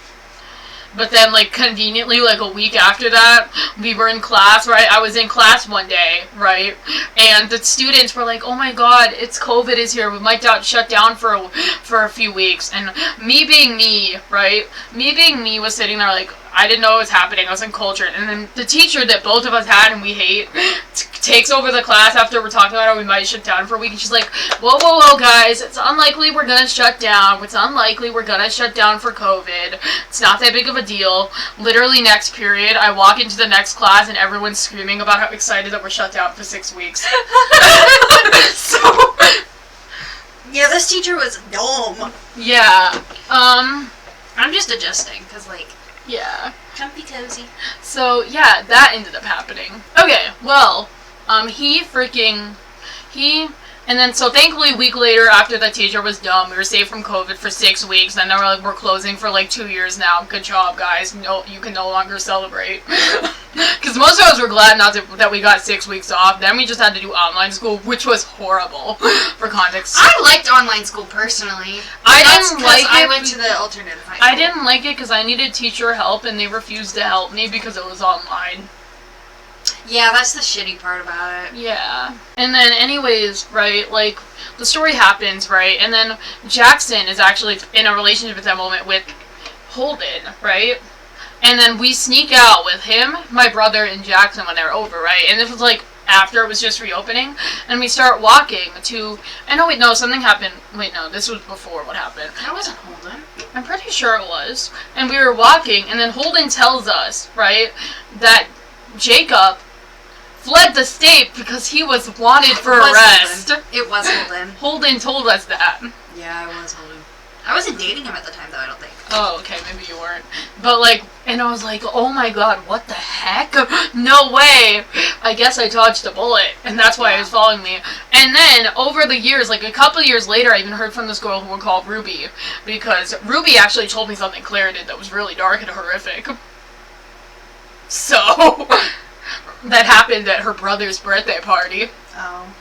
But then, like, conveniently, like, a week after that, we were in class, right? I was in class one day, right? And the students were like, oh my god, it's COVID is here. We might shut down for a few weeks. And me being me, right? Me being me was sitting there like, I didn't know what was happening. I was in culture. And then the teacher that both of us had and we hate takes over the class after we're talking about how we might shut down for a week. And she's like, whoa, guys. It's unlikely we're going to shut down. It's unlikely we're going to shut down for COVID. It's not that big of a deal. Literally next period, I walk into the next class and everyone's screaming about how excited that we're shut down for 6 weeks. So... Yeah, this teacher was dumb. Yeah. I'm just adjusting, because, like... Yeah. Comfy cozy. So, yeah, that ended up happening. Okay, well, and then, so thankfully, a week later, after the teacher was done, we were safe from COVID for 6 weeks, and then they were like, we're closing for, like, 2 years now. Good job, guys. No, you can no longer celebrate. Because most of us were glad that we got 6 weeks off. Then we just had to do online school, which was horrible, for context. I liked online school, personally. I didn't like it. I went to the alternative high school. I didn't like it because I needed teacher help, and they refused to help me because it was online. Yeah, that's the shitty part about it. Yeah. And then anyways, right, like, the story happens, right, and then Jackson is actually in a relationship at that moment with Holden, right? And then we sneak out with him, my brother, and Jackson when they're over, right? And this was, like, after it was just reopening, and we start walking to... And oh, wait, no, something happened. Wait, no, this was before what happened. That wasn't Holden. I'm pretty sure it was. And we were walking, and then Holden tells us, right, that Jacob fled the state because he was wanted for arrest. Holden. It was Holden. Holden told us that. Yeah, it was Holden. I wasn't dating him at the time, though, I don't think. Oh, okay, maybe you weren't. But, like, and I was like, oh my god, what the heck? No way! I guess I dodged a bullet, and that's why he was following me. And then, over the years, like, a couple years later, I even heard from this girl who we called Ruby, because Ruby actually told me something Claire did that was really dark and horrific. So... that happened at her brother's birthday party. Oh.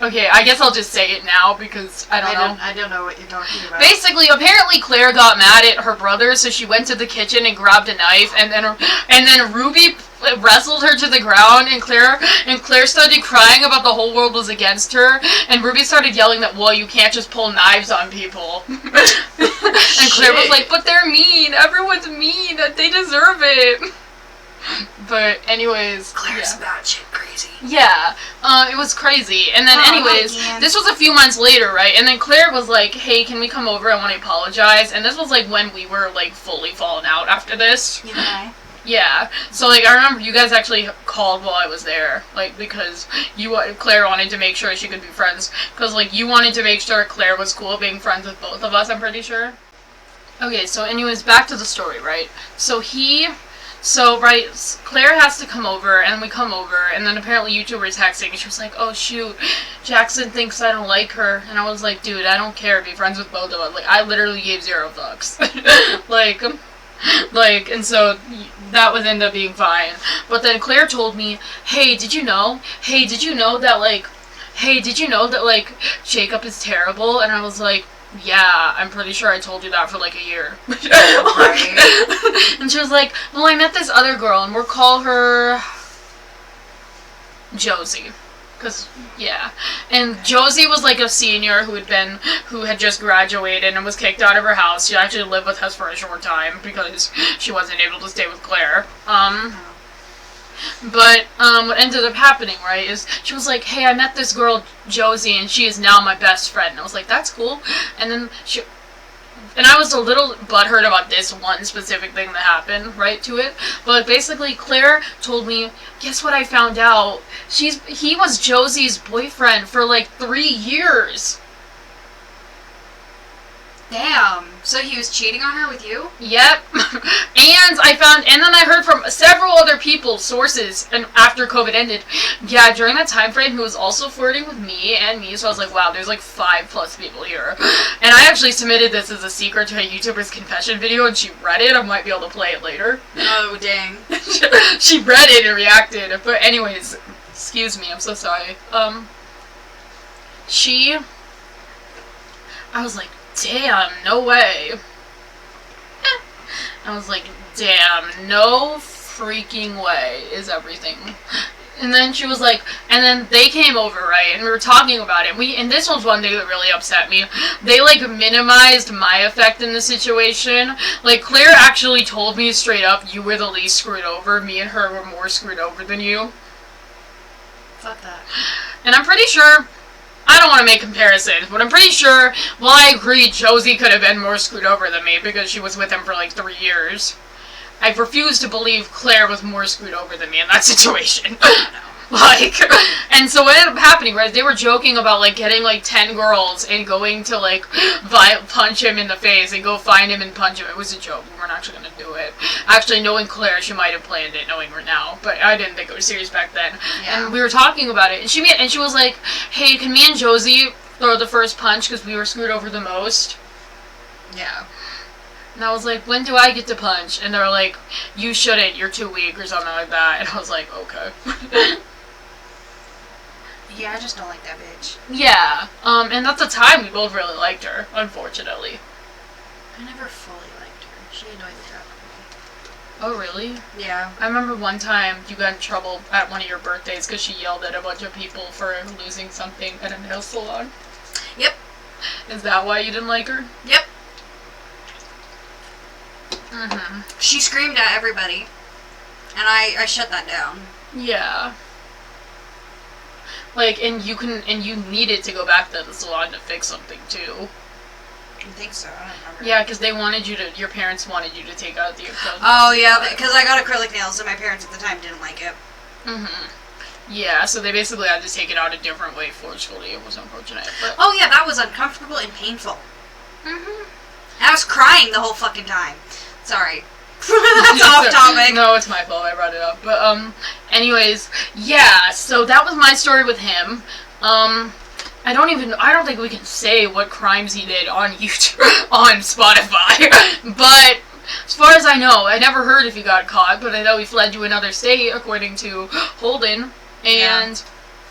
Okay, I guess I'll just say it now because I don't know. I don't know what you're talking about. Basically, apparently Claire got mad at her brother, so she went to the kitchen and grabbed a knife, and then Ruby wrestled her to the ground, and Claire started crying about the whole world was against her, and Ruby started yelling that, well, you can't just pull knives on people. And Claire was like, but they're mean. Everyone's mean. They deserve it. But anyways, Claire's batshit crazy. Yeah, it was crazy. And then anyways, this was a few months later, right? And then Claire was like, hey, can we come over? I want to apologize. And this was like when we were like fully fallen out after this. You and I? Yeah. So like I remember you guys actually called while I was there, like because Claire wanted to make sure she could be friends, because like you wanted to make sure Claire was cool being friends with both of us. I'm pretty sure. Okay, so anyways, back to the story, right? So, right, Claire has to come over, and we come over, and then apparently you two were texting, and she was like, oh, shoot, Jackson thinks I don't like her, and I was like, dude, I don't care, be friends with both of us, like, I literally gave 0 fucks, and so, that would end up being fine, but then Claire told me, hey, did you know that, Jacob is terrible, and I was like, yeah, I'm pretty sure I told you that for like a year. And she was like, well, I met this other girl, and we'll call her Josie. Cause, yeah. And Josie was like a senior who had just graduated and was kicked out of her house. She actually lived with us for a short time because she wasn't able to stay with Claire. But what ended up happening, right, is she was like, hey, I met this girl, Josie, and she is now my best friend. And I was like, that's cool. And then and I was a little butthurt about this one specific thing that happened, right, to it. But basically, Claire told me, guess what I found out? He was Josie's boyfriend for like 3 years. Damn. So he was cheating on her with you? Yep. And then I heard from several other people, sources, and after COVID ended, yeah, during that time frame, he was also flirting with me, so I was like, wow, there's like 5+ people here. And I actually submitted this as a secret to a YouTuber's confession video, and she read it. I might be able to play it later. Oh, dang. She read it and reacted. But anyways, excuse me, I'm so sorry. I was like, damn, no way. I was like, damn, no freaking way is everything. And then she was like, and then they came over, right, and we were talking about it. And this was one thing that really upset me. They, like, minimized my effect in the situation. Like, Claire actually told me straight up, you were the least screwed over. Me and her were more screwed over than you. Fuck that. And I'm pretty sure, I don't want to make comparisons, but I'm pretty sure, well, I agree, Josie could have been more screwed over than me because she was with him for like 3 years. I refuse to believe Claire was more screwed over than me in that situation. Like, and so what ended up happening, right, they were joking about, like, getting, like, 10 girls and going to, like, punch him in the face and go find him and punch him. It was a joke. We weren't actually going to do it. Actually, knowing Claire, she might have planned it, knowing her now. But I didn't think it was serious back then. Yeah. And we were talking about it. And she was like, hey, can me and Josie throw the first punch because we were screwed over the most? Yeah. And I was like, when do I get to punch? And they were like, you shouldn't. You're too weak or something like that. And I was like, okay. Yeah, I just don't like that bitch. Yeah, and at the time, we both really liked her, unfortunately. I never fully liked her. She annoyed the crap out of me. Oh, really? Yeah. I remember one time you got in trouble at one of your birthdays because she yelled at a bunch of people for losing something at a nail salon. Yep. Is that why you didn't like her? Yep. Mm-hmm. She screamed at everybody, and I shut that down. Yeah. Like, and you needed to go back to the salon to fix something, too. I think so. I don't remember. Yeah, because your parents wanted you to take out the acrylic. Oh, yeah, because I got acrylic nails, and my parents at the time didn't like it. Mm-hmm. Yeah, so they basically had to take it out a different way forcefully. It was unfortunate, but... Oh, yeah, that was uncomfortable and painful. Mm-hmm. I was crying the whole fucking time. Sorry. That's off topic. No, it's my fault. I brought it up. But, anyways, yeah, so that was my story with him. I don't think we can say what crimes he did on YouTube, on Spotify. But, as far as I know, I never heard if he got caught, but I know he fled to another state, according to Holden. And,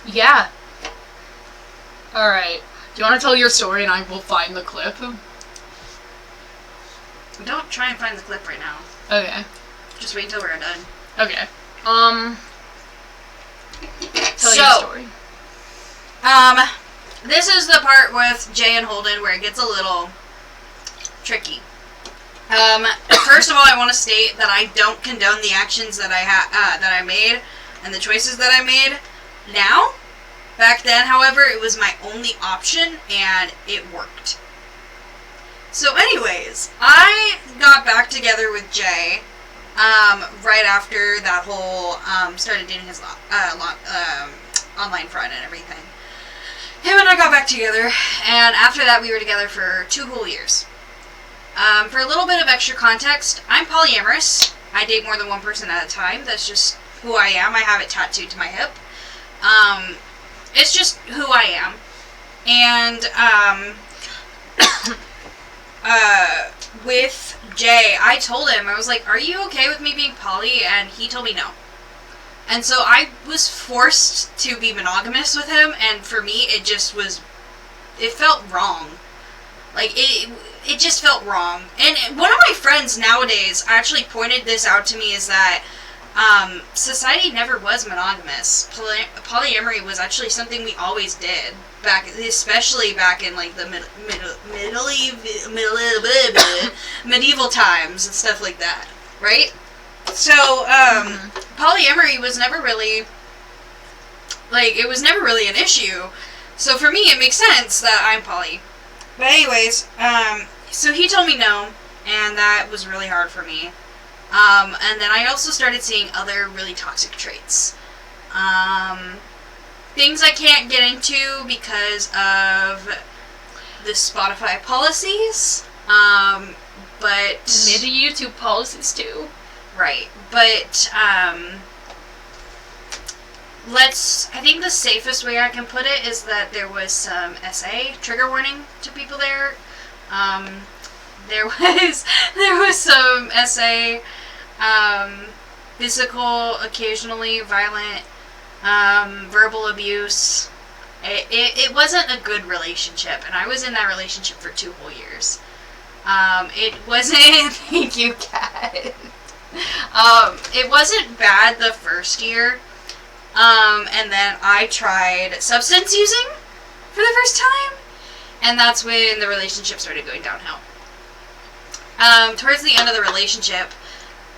yeah. Alright. Do you want to tell your story and I will find the clip? Don't try and find the clip right now. Okay. Just wait until we're done. Okay. Tell your story. This is the part with Jay and Holden where it gets a little tricky. First of all, I want to state that I don't condone the actions that I made and the choices that I made now. Back then, however, it was my only option and it worked. So anyways, I got back together with Jay right after that whole started dating his online friend and everything. Him and I got back together, and after that we were together for 2 whole years. For a little bit of extra context, I'm polyamorous. I date more than one person at a time. That's just who I am. I have it tattooed to my hip. It's just who I am. And with Jay, I told him, I was like, are you okay with me being poly? And he told me no. And so I was forced to be monogamous with him, and for me, it just was, it felt wrong. Like, it just felt wrong. And one of my friends nowadays actually pointed this out to me, is that society never was monogamous. Polyamory was actually something we always did. Especially back in like the medieval times and stuff like that, right? So, polyamory was never really, it was never really an issue. So for me, it makes sense that I'm poly. But anyways, so he told me no, and that was really hard for me. And then I also started seeing other really toxic traits. Things I can't get into because of the Spotify policies. But maybe YouTube policies too. Right, but I think the safest way I can put it is that there was some SA, trigger warning to people there. There was some SA, physical, occasionally violent, verbal abuse. It wasn't a good relationship, and I was in that relationship for 2 whole years. It wasn't, thank you, Kat. It wasn't bad the first year, and then I tried substance using for the first time, and that's when the relationship started going downhill. Towards the end of the relationship,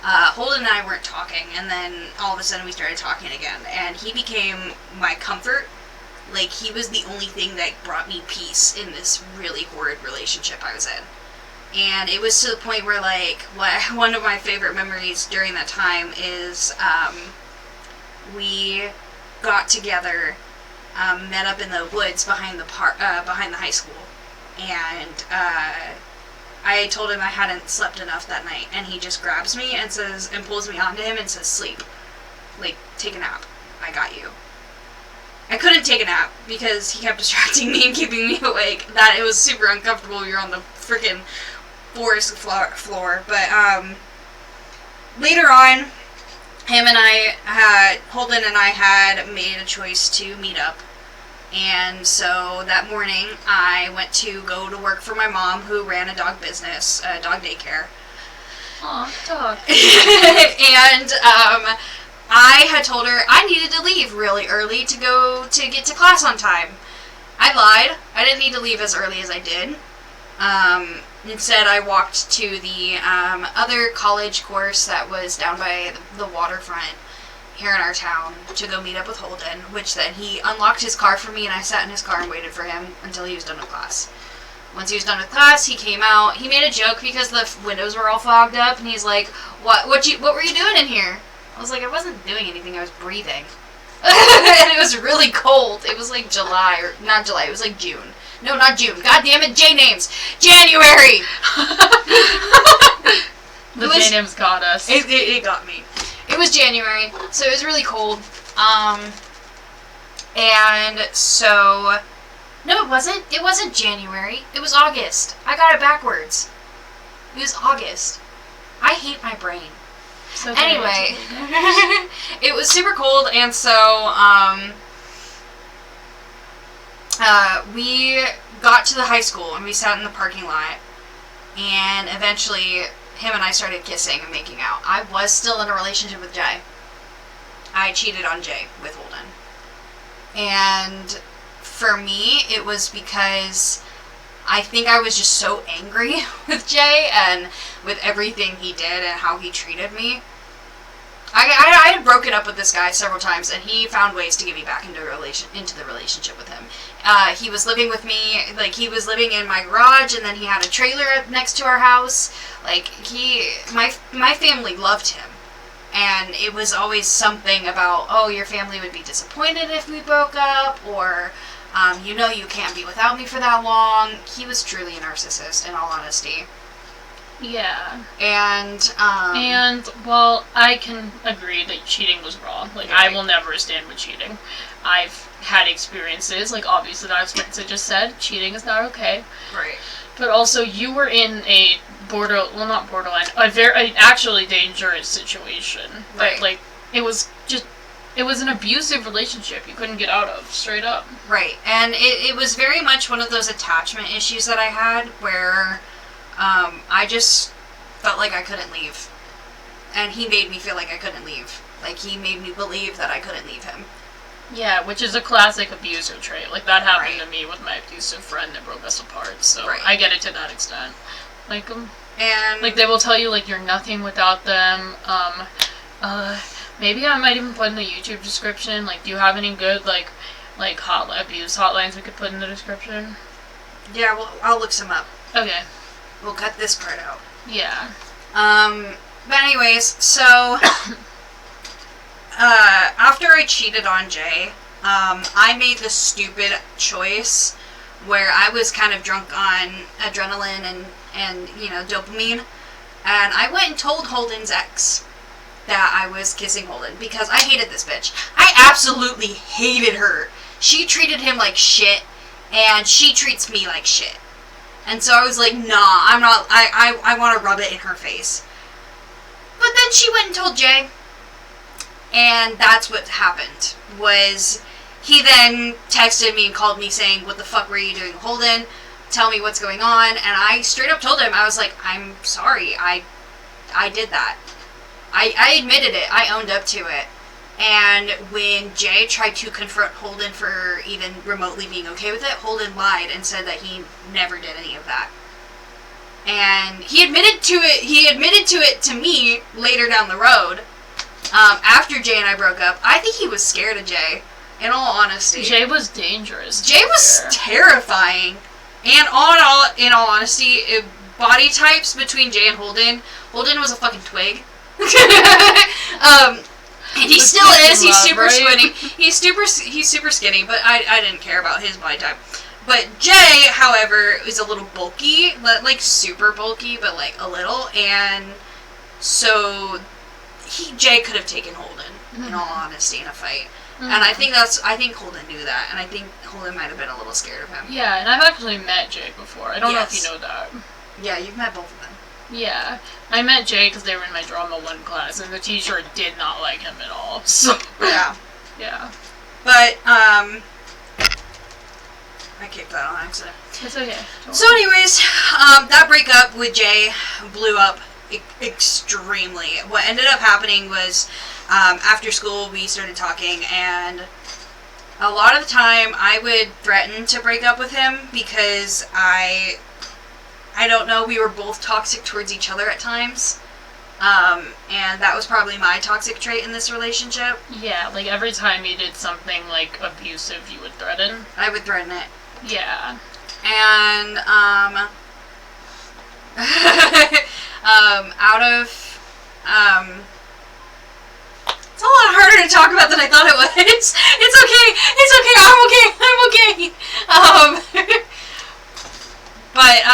Holden and I weren't talking, and then all of a sudden we started talking again, and he became my comfort. Like, he was the only thing that brought me peace in this really horrid relationship I was in. And it was to the point where, one of my favorite memories during that time is we got together, met up in the woods behind the high school, and I told him I hadn't slept enough that night, and he just grabs me and pulls me onto him and says, "Sleep, take a nap. I got you." I couldn't take a nap because he kept distracting me and keeping me awake. That it was super uncomfortable. You're on the freaking forest floor. But later on, Holden and I had made a choice to meet up. And so that morning, I went to go to work for my mom, who ran a dog business, dog daycare. Aw, dog. And I had told her I needed to leave really early to get to class on time. I lied. I didn't need to leave as early as I did. Instead, I walked to the other college course that was down by the waterfront here in our town to go meet up with Holden, which then he unlocked his car for me, and I sat in his car and waited for him until he was done with class. Once he was done with class, he came out. He made a joke because the windows were all fogged up, and he's like, what were you doing in here? I was like, I wasn't doing anything, I was breathing. And it was really cold. It was like July, or not July, it was like June. No, not June. God damn it, J names. January! The J names got us. It got me. It was January, so it was really cold. And so, no, it wasn't. It wasn't January. It was August. I got it backwards. It was August. I hate my brain. So anyway, it was super cold, and so, we got to the high school, and we sat in the parking lot, and eventually him and I started kissing and making out. I was still in a relationship with Jay. I cheated on Jay with Holden. And for me, it was because I think I was just so angry with Jay and with everything he did and how he treated me. I had broken up with this guy several times, and he found ways to get me back into the relationship with him. He was living with me, he was living in my garage, and then he had a trailer next to our house. My family loved him. And it was always something about, oh, your family would be disappointed if we broke up, or, you can't be without me for that long. He was truly a narcissist, in all honesty. Yeah. And, well, I can agree that cheating was wrong. I will never stand with cheating. I've had experiences, obviously that Spencer just said, cheating is not okay. Right. But also, you were in a a very, actually dangerous situation. Right. It was an abusive relationship you couldn't get out of, straight up. Right. And it was very much one of those attachment issues that I had, where I just felt like I couldn't leave. And he made me feel like I couldn't leave. He made me believe that I couldn't leave him. Yeah, which is a classic abuser trait. That happened Right. to me with my abusive friend that broke us apart, so Right. I get it to that extent. And Like, they will tell you, like, you're nothing without them. Maybe I might even put in the YouTube description. Like, do you have any good, like abuse hotlines we could put in the description? yeah, well, I'll look some up. Okay. We'll cut this part out. Yeah. But anyways, so after I cheated on Jay, I made the stupid choice where I was kind of drunk on adrenaline and dopamine, and I went and told Holden's ex that I was kissing Holden because I hated this bitch. I absolutely hated her. She treated him like shit, and she treats me like shit. And so I was like, nah, I'm not, I want to rub it in her face. But then she went and told Jay, and that's what happened, was he then texted me and called me saying, what the fuck were you doing, Holden? Tell me what's going on. And I straight up told him, I was like, I'm sorry, I did that. I admitted it, I owned up to it. And when Jay tried to confront Holden for even remotely being okay with it, Holden lied and said that he never did any of that. And he admitted to it to me later down the road, after Jay and I broke up. I think he was scared of Jay, in all honesty. Jay was dangerous. Jay was terrifying. And in all honesty, body types between Jay and Holden was a fucking twig. And he still is. He's super skinny. He's super skinny, but I didn't care about his body type. But Jay, however, is a little bulky, like super bulky, but like a little, and so Jay could have taken Holden, in all honesty, in a fight. Mm-hmm. And I think Holden knew that, and I think Holden might have been a little scared of him. Yeah, and I've actually met Jay before. I don't know if you know that. Yeah, you've met both of them. Yeah, I met Jay because they were in my drama 1 class, and the teacher did not like him at all. So yeah. But I kicked that on accident. It's okay. So anyways, that breakup with Jay blew up extremely. What ended up happening was, after school we started talking, and a lot of the time I would threaten to break up with him because I don't know, we were both toxic towards each other at times. And that was probably my toxic trait in this relationship. Yeah, like every time you did something like abusive, you would threaten. I would threaten it. Yeah. And, it's a lot harder to talk about than I thought it was. It's okay, I'm okay. But,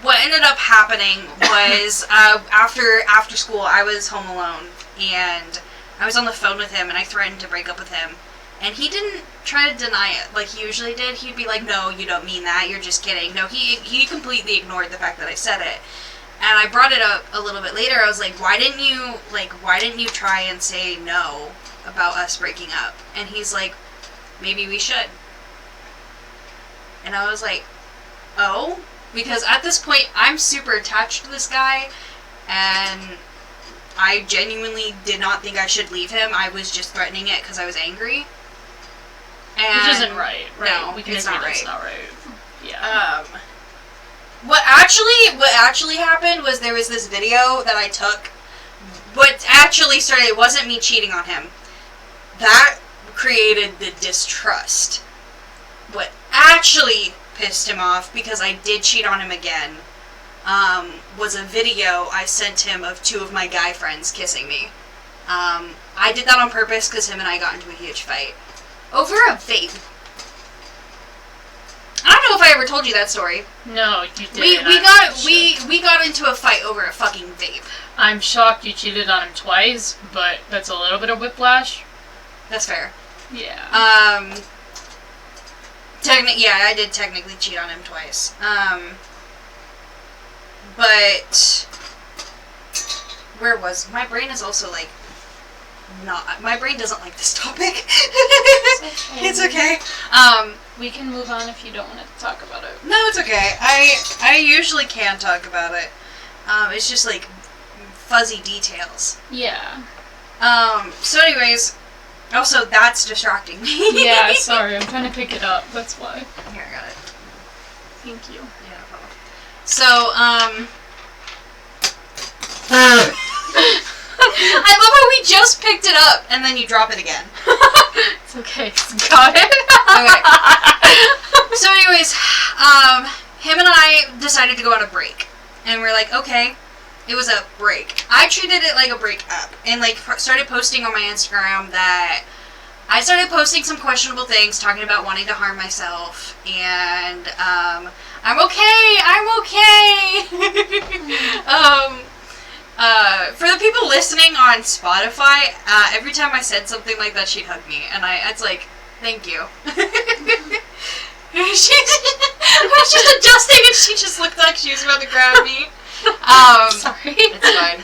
what ended up happening was, after school, I was home alone, and I was on the phone with him, and I threatened to break up with him, and he didn't try to deny it like he usually did. He'd be like, no, you don't mean that, you're just kidding. No, he completely ignored the fact that I said it, and I brought it up a little bit later. I was like, why didn't you try and say no about us breaking up? And he's like, maybe we should. And I was like, oh? Because at this point, I'm super attached to this guy, and I genuinely did not think I should leave him. I was just threatening it because I was angry. And which isn't right? No, we can it's agree not right. that's not right. Yeah. What actually happened was there was this video that I took. What actually started, it wasn't me cheating on him. That created the distrust. What actually pissed him off, because I did cheat on him again, was a video I sent him of 2 of my guy friends kissing me. I did that on purpose because him and I got into a huge fight over a vape. I don't know if I ever told you that story. No, you didn't. We got into a fight over a fucking vape. I'm shocked you cheated on him twice, but that's a little bit of whiplash. That's fair. Yeah. I did technically cheat on him twice. But where was my brain is also like not. My brain doesn't like this topic. It's okay. We can move on if you don't want to talk about it. No, it's okay. I usually can talk about it. It's just like fuzzy details. Yeah. So anyways, also that's distracting me. Yeah, sorry, I'm trying to pick it up. That's why. Here, I got it. Thank you. Yeah, no problem. So, I love how we just picked it up and then you drop it again. It's okay. Got it. Okay. So anyways, him and I decided to go on a break. And we're like, okay, it was a break. I treated it like a break up. And like started posting on my Instagram that I started posting some questionable things, talking about wanting to harm myself. And I'm okay. For the people listening on Spotify, every time I said something like that, she'd hug me, and it's like, thank you. She's just adjusting, and she just looked like she was about to grab me. Sorry. It's fine.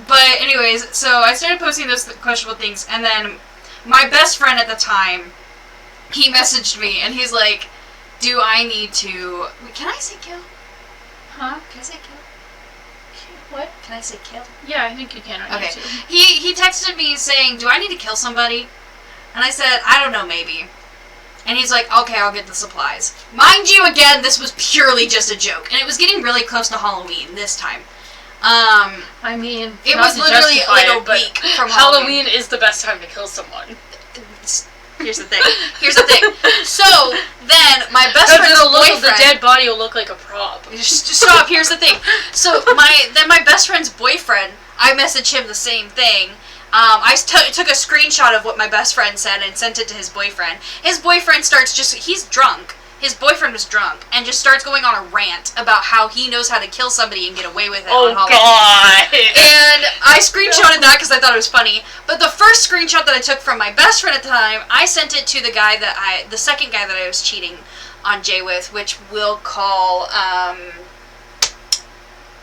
But anyways, so I started posting those questionable things, and then my best friend at the time, he messaged me, and he's like, do I need to... Can I say kill? Huh? Can I say kill? What? Can I say kill? Yeah, I think you can on Okay. YouTube. He texted me saying, do I need to kill somebody? And I said, I don't know, maybe. And he's like, okay, I'll get the supplies. Mind you, again, this was purely just a joke. And it was getting really close to Halloween this time. I mean, it not was to literally justify like a it, but week from Halloween is the best time to kill someone. Here's the thing. So, then, my best The friend's look of the boyfriend... dead body will look like a prop. Just stop, here's the thing. So, my best friend's boyfriend, I messaged him the same thing. I took a screenshot of what my best friend said and sent it to his boyfriend. His boyfriend he's drunk. His boyfriend was drunk and just starts going on a rant about how he knows how to kill somebody and get away with it on Halloween. God! And I screenshotted that because I thought it was funny. But the first screenshot that I took from my best friend at the time, I sent it to the second guy that I was cheating on Jay with, which we'll call,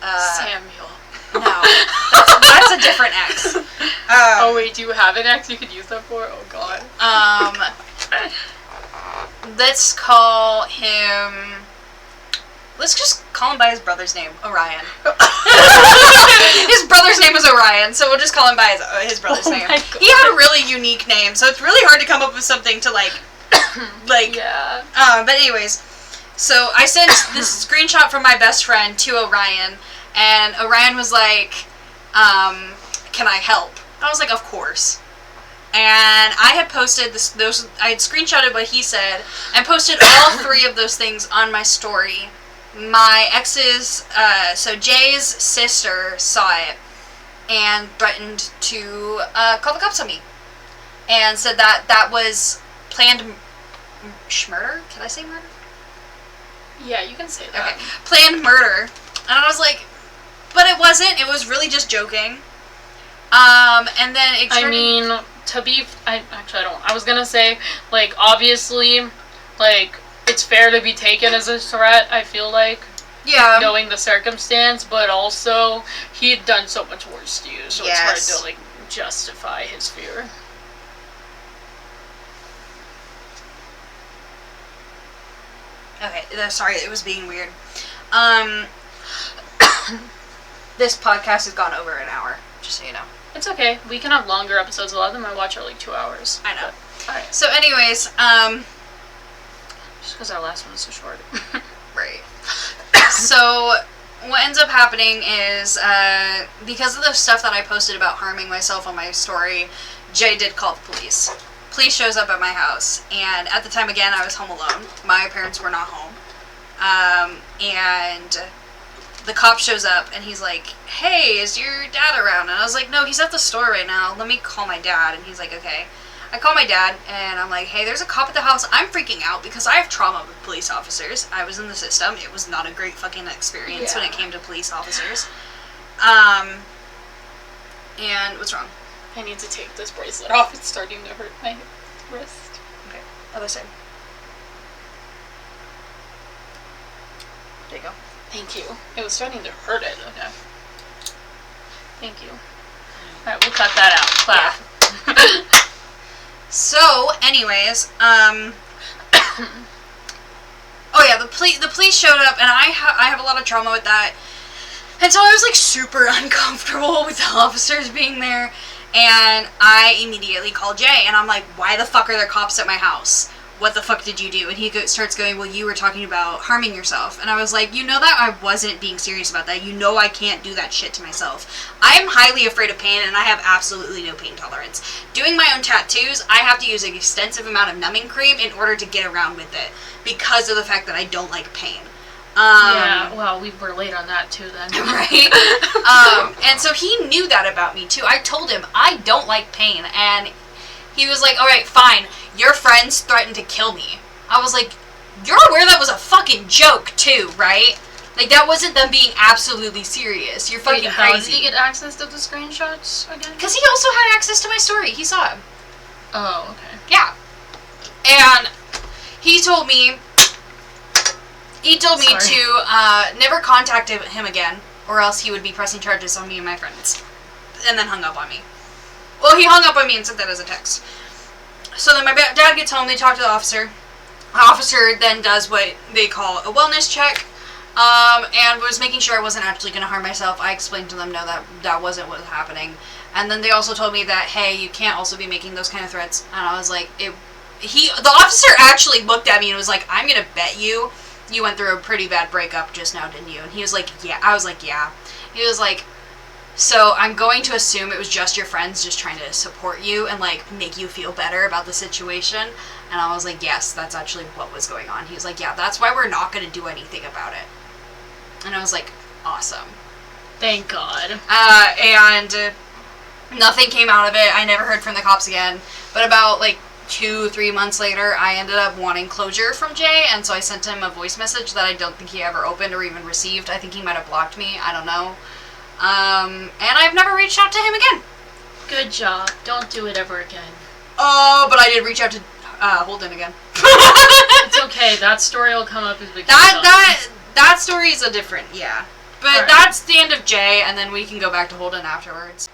Samuel. No, that's a different ex. Oh wait, do you have an ex you could use that for? Oh god. Let's call him... Let's just call him by his brother's name, Orion. His brother's name was Orion, so we'll just call him by his brother's name. My God. He had a really unique name, so it's really hard to come up with something to Yeah. But anyways, so I sent this screenshot from my best friend to Orion, and Orion was like, can I help? I was like, of course. And I had posted I had screenshotted what he said and posted all 3 of those things on my story. My ex's, so Jay's sister saw it and threatened to call the cops on me. And said that was planned murder? Can I say murder? Yeah, you can say that. Okay. Planned murder. And I was like, but it wasn't. It was really just joking. And then it turned... I mean, I was gonna say, like, obviously, like, it's fair to be taken as a threat, I feel like. Yeah. Knowing the circumstance, but also, he had done so much worse to you, so it's hard to, like, justify his fear. Okay, sorry, it was being weird. This podcast has gone over an hour, just so you know. It's okay. We can have longer episodes. A lot of them I watch are like 2 hours. I know. Alright. So anyways, Just because our last one was so short. right. So, what ends up happening is, because of the stuff that I posted about harming myself on my story, Jay did call the police. Police shows up at my house, and at the time, again, I was home alone. My parents were not home. And the cop shows up, and he's like, hey, is your dad around? And I was like, no, he's at the store right now. Let me call my dad. And he's like, okay. I call my dad, and I'm like, hey, there's a cop at the house. I'm freaking out because I have trauma with police officers. I was in the system. It was not a great fucking experience when it came to police officers. And what's wrong? I need to take this bracelet off. It's starting to hurt my wrist. Okay, other side. There you go. Thank you. It was starting to hurt it. Okay. Thank you. Alright, we'll cut that out. Clap. Yeah. So, anyways, oh yeah, the police showed up, and I have a lot of trauma with that, and so I was like super uncomfortable with the officers being there, and I immediately called Jay, and I'm like, why the fuck are there cops at my house? what the fuck did you do? And he starts going, well, you were talking about harming yourself. And I was like, you know that I wasn't being serious about that. You know I can't do that shit to myself. I am highly afraid of pain, and I have absolutely no pain tolerance. Doing my own tattoos, I have to use an extensive amount of numbing cream in order to get around with it because of the fact that I don't like pain. Yeah, well, we were late on that too then. Right? And so he knew that about me too. I told him, I don't like pain, and he was like, alright, fine, your friends threatened to kill me. I was like, you're aware that was a fucking joke too, right? Like, that wasn't them being absolutely serious. You're fucking How crazy. did he get access to the screenshots again? Because he also had access to my story. He saw him. Oh, okay. Yeah. And he told me to never contact him again, or else he would be pressing charges on me and my friends. And then hung up on me. Well, he hung up on me and sent that as a text. So then my dad gets home, they talk to the officer. The officer then does what they call a wellness check, and was making sure I wasn't actually going to harm myself. I explained to them, no, that wasn't what was happening. And then they also told me that, hey, you can't also be making those kind of threats. And I was like, the officer actually looked at me and was like, I'm going to bet you went through a pretty bad breakup just now, didn't you? And he was like, yeah. I was like, yeah. He was like, so I'm going to assume it was just your friends just trying to support you and, like, make you feel better about the situation. And I was like, yes, that's actually what was going on. He was like, yeah, that's why we're not going to do anything about it. And I was like, awesome. Thank God. And nothing came out of it. I never heard from the cops again. But about, like, 2-3 months later, I ended up wanting closure from Jay, and so I sent him a voice message that I don't think he ever opened or even received. I think he might have blocked me. I don't know. And I've never reached out to him again. Good job. Don't do it ever again. Oh, but I did reach out to Holden again. It's okay. That story will come up as we that story is a different, yeah. But right. That's the end of Jay, and then we can go back to Holden afterwards.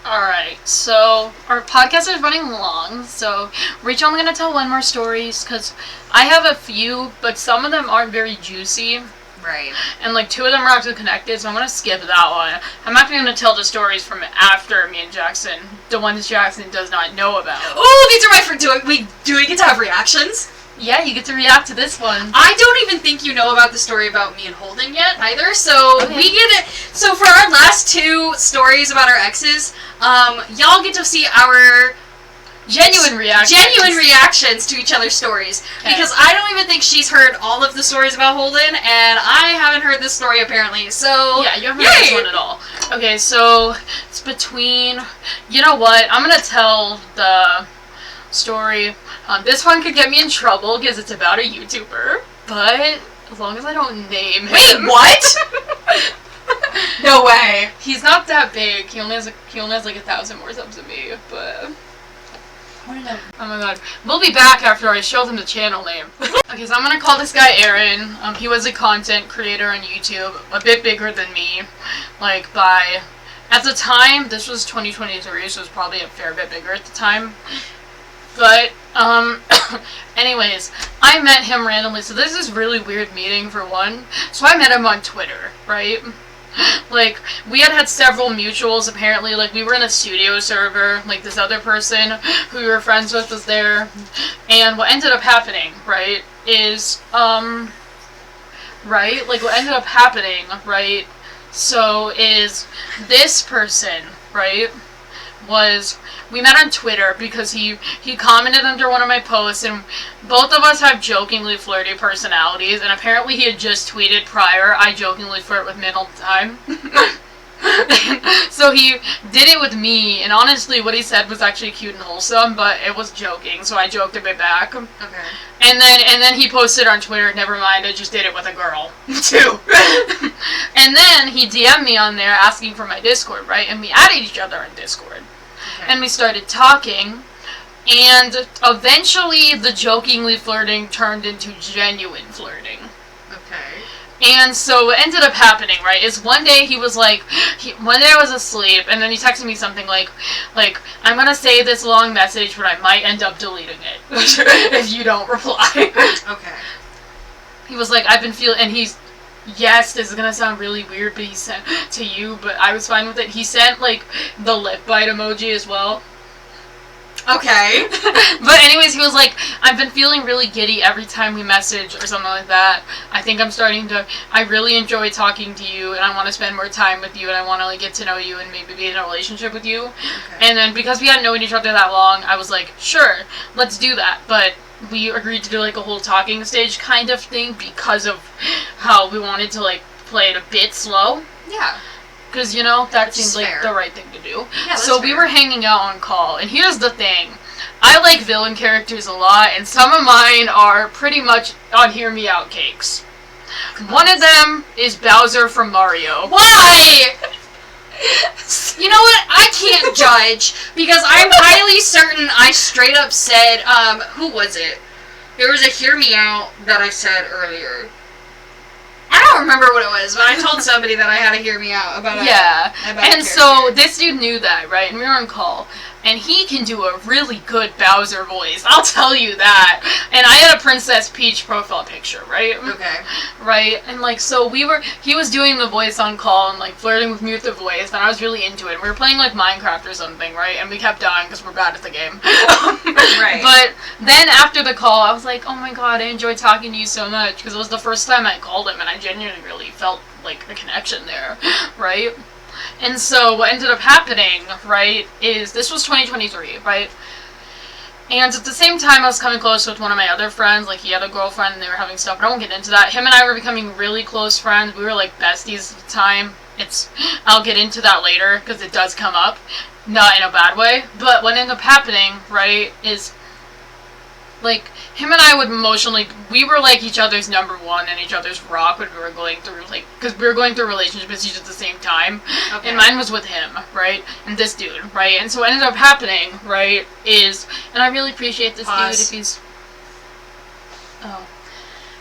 Alright, so our podcast is running long, so Rachel's only going to tell one more stories, because I have a few, but some of them aren't very juicy. Right. And, like, 2 of them are actually connected, so I'm going to skip that one. I'm actually going to tell the stories from after me and Jackson, the ones Jackson does not know about. Oh, these are my friends. Do we get to have reactions? Yeah, you get to react to this one. I don't even think you know about the story about me and Holden yet, either, so okay. We get it. So for our last 2 stories about our exes, y'all get to see our Genuine reactions to each other's stories. Okay. Because I don't even think she's heard all of the stories about Holden, and I haven't heard this story apparently, so... Yeah, you haven't heard this one at all. Okay, so it's between... You know what? I'm gonna tell the story. This one could get me in trouble because it's about a YouTuber, but as long as I don't name him... Wait, what? No way. He's not that big. He only has like 1,000 more subs than me, but... Oh my god. We'll be back after I show them the channel name. Okay, so I'm gonna call this guy Aaron. He was a content creator on YouTube, a bit bigger than me. Like, by... At the time, this was 2023, so it was probably a fair bit bigger at the time. But, anyways, I met him randomly. So this is really weird meeting, for one. So I met him on Twitter, right? Like, we had several mutuals, apparently. Like, we were in a studio server. Like, this other person who we were friends with was there. And what ended up happening, right, is, right? Like, what ended up happening, right, so is this person, right, was... We met on Twitter because he commented under one of my posts, and both of us have jokingly flirty personalities, and apparently he had just tweeted prior, I jokingly flirt with men all the time. So he did it with me, and honestly what he said was actually cute and wholesome, but it was joking, so I joked a bit back. Okay. And then he posted on Twitter, never mind, I just did it with a girl, too. And then he DM'd me on there asking for my Discord, right, and we added each other on Discord. Okay. And we started talking, and eventually the jokingly flirting turned into genuine flirting. Okay. And so what ended up happening, right, is one day he was like, one day I was asleep, and then he texted me something like, I'm gonna say this long message, but I might end up deleting it, if you don't reply. Okay. He was like, I've been feeling, and he's, yes, this is gonna sound really weird, but he sent to you, but I was fine with it. He sent, like, the lip bite emoji as well. Okay. But anyways, he was like, I've been feeling really giddy every time we message or something like that. I think I really enjoy talking to you, and I want to spend more time with you, and I want to like get to know you and maybe be in a relationship with you. Okay. And then because we hadn't known each other that long, I was like, sure, let's do that. But we agreed to do like a whole talking stage kind of thing because of how we wanted to like play it a bit slow. Yeah. Because, you know, that seemed like fair. the right thing to do. Yeah, that's so we fair. were hanging out on call, and here's the thing. I like villain characters a lot, and some of mine are pretty much on Hear Me Out cakes. One of them is Bowser from Mario. Why? You know what? I can't judge because I'm highly certain I straight up said, who was it? There was a Hear Me Out that I said earlier. I don't remember what it was, but I told somebody that I had to hear me out about it. Yeah, about a and so character. this dude knew that, right? And we were on call, and he can do a really good Bowser voice. I'll tell you that. And I had a Princess Peach profile picture, right? Okay. Right? And like, so he was doing the voice on call and like flirting with me with the voice, and I was really into it. We were playing like Minecraft or something, right? And we kept dying because we're bad at the game. Right. But then after the call, I was like, oh my god, I enjoyed talking to you so much, because it was the first time I called him, and I genuinely really felt like a connection there, right? And so what ended up happening, right, is this was 2023, right? And at the same time, I was coming close with one of my other friends. Like, he had a girlfriend, and they were having stuff, but I won't get into that. Him and I were becoming really close friends. We were, like, besties at the time. I'll get into that later, because it does come up. Not in a bad way. But what ended up happening, right, is, like, him and I would emotionally, we were, like, each other's number one and each other's rock when we were going through, like, because we were going through relationship issues at the same time. Okay. And mine was with him, right? And this dude, right? And so what ended up happening, right, is, and I really appreciate this Pause. dude if he's,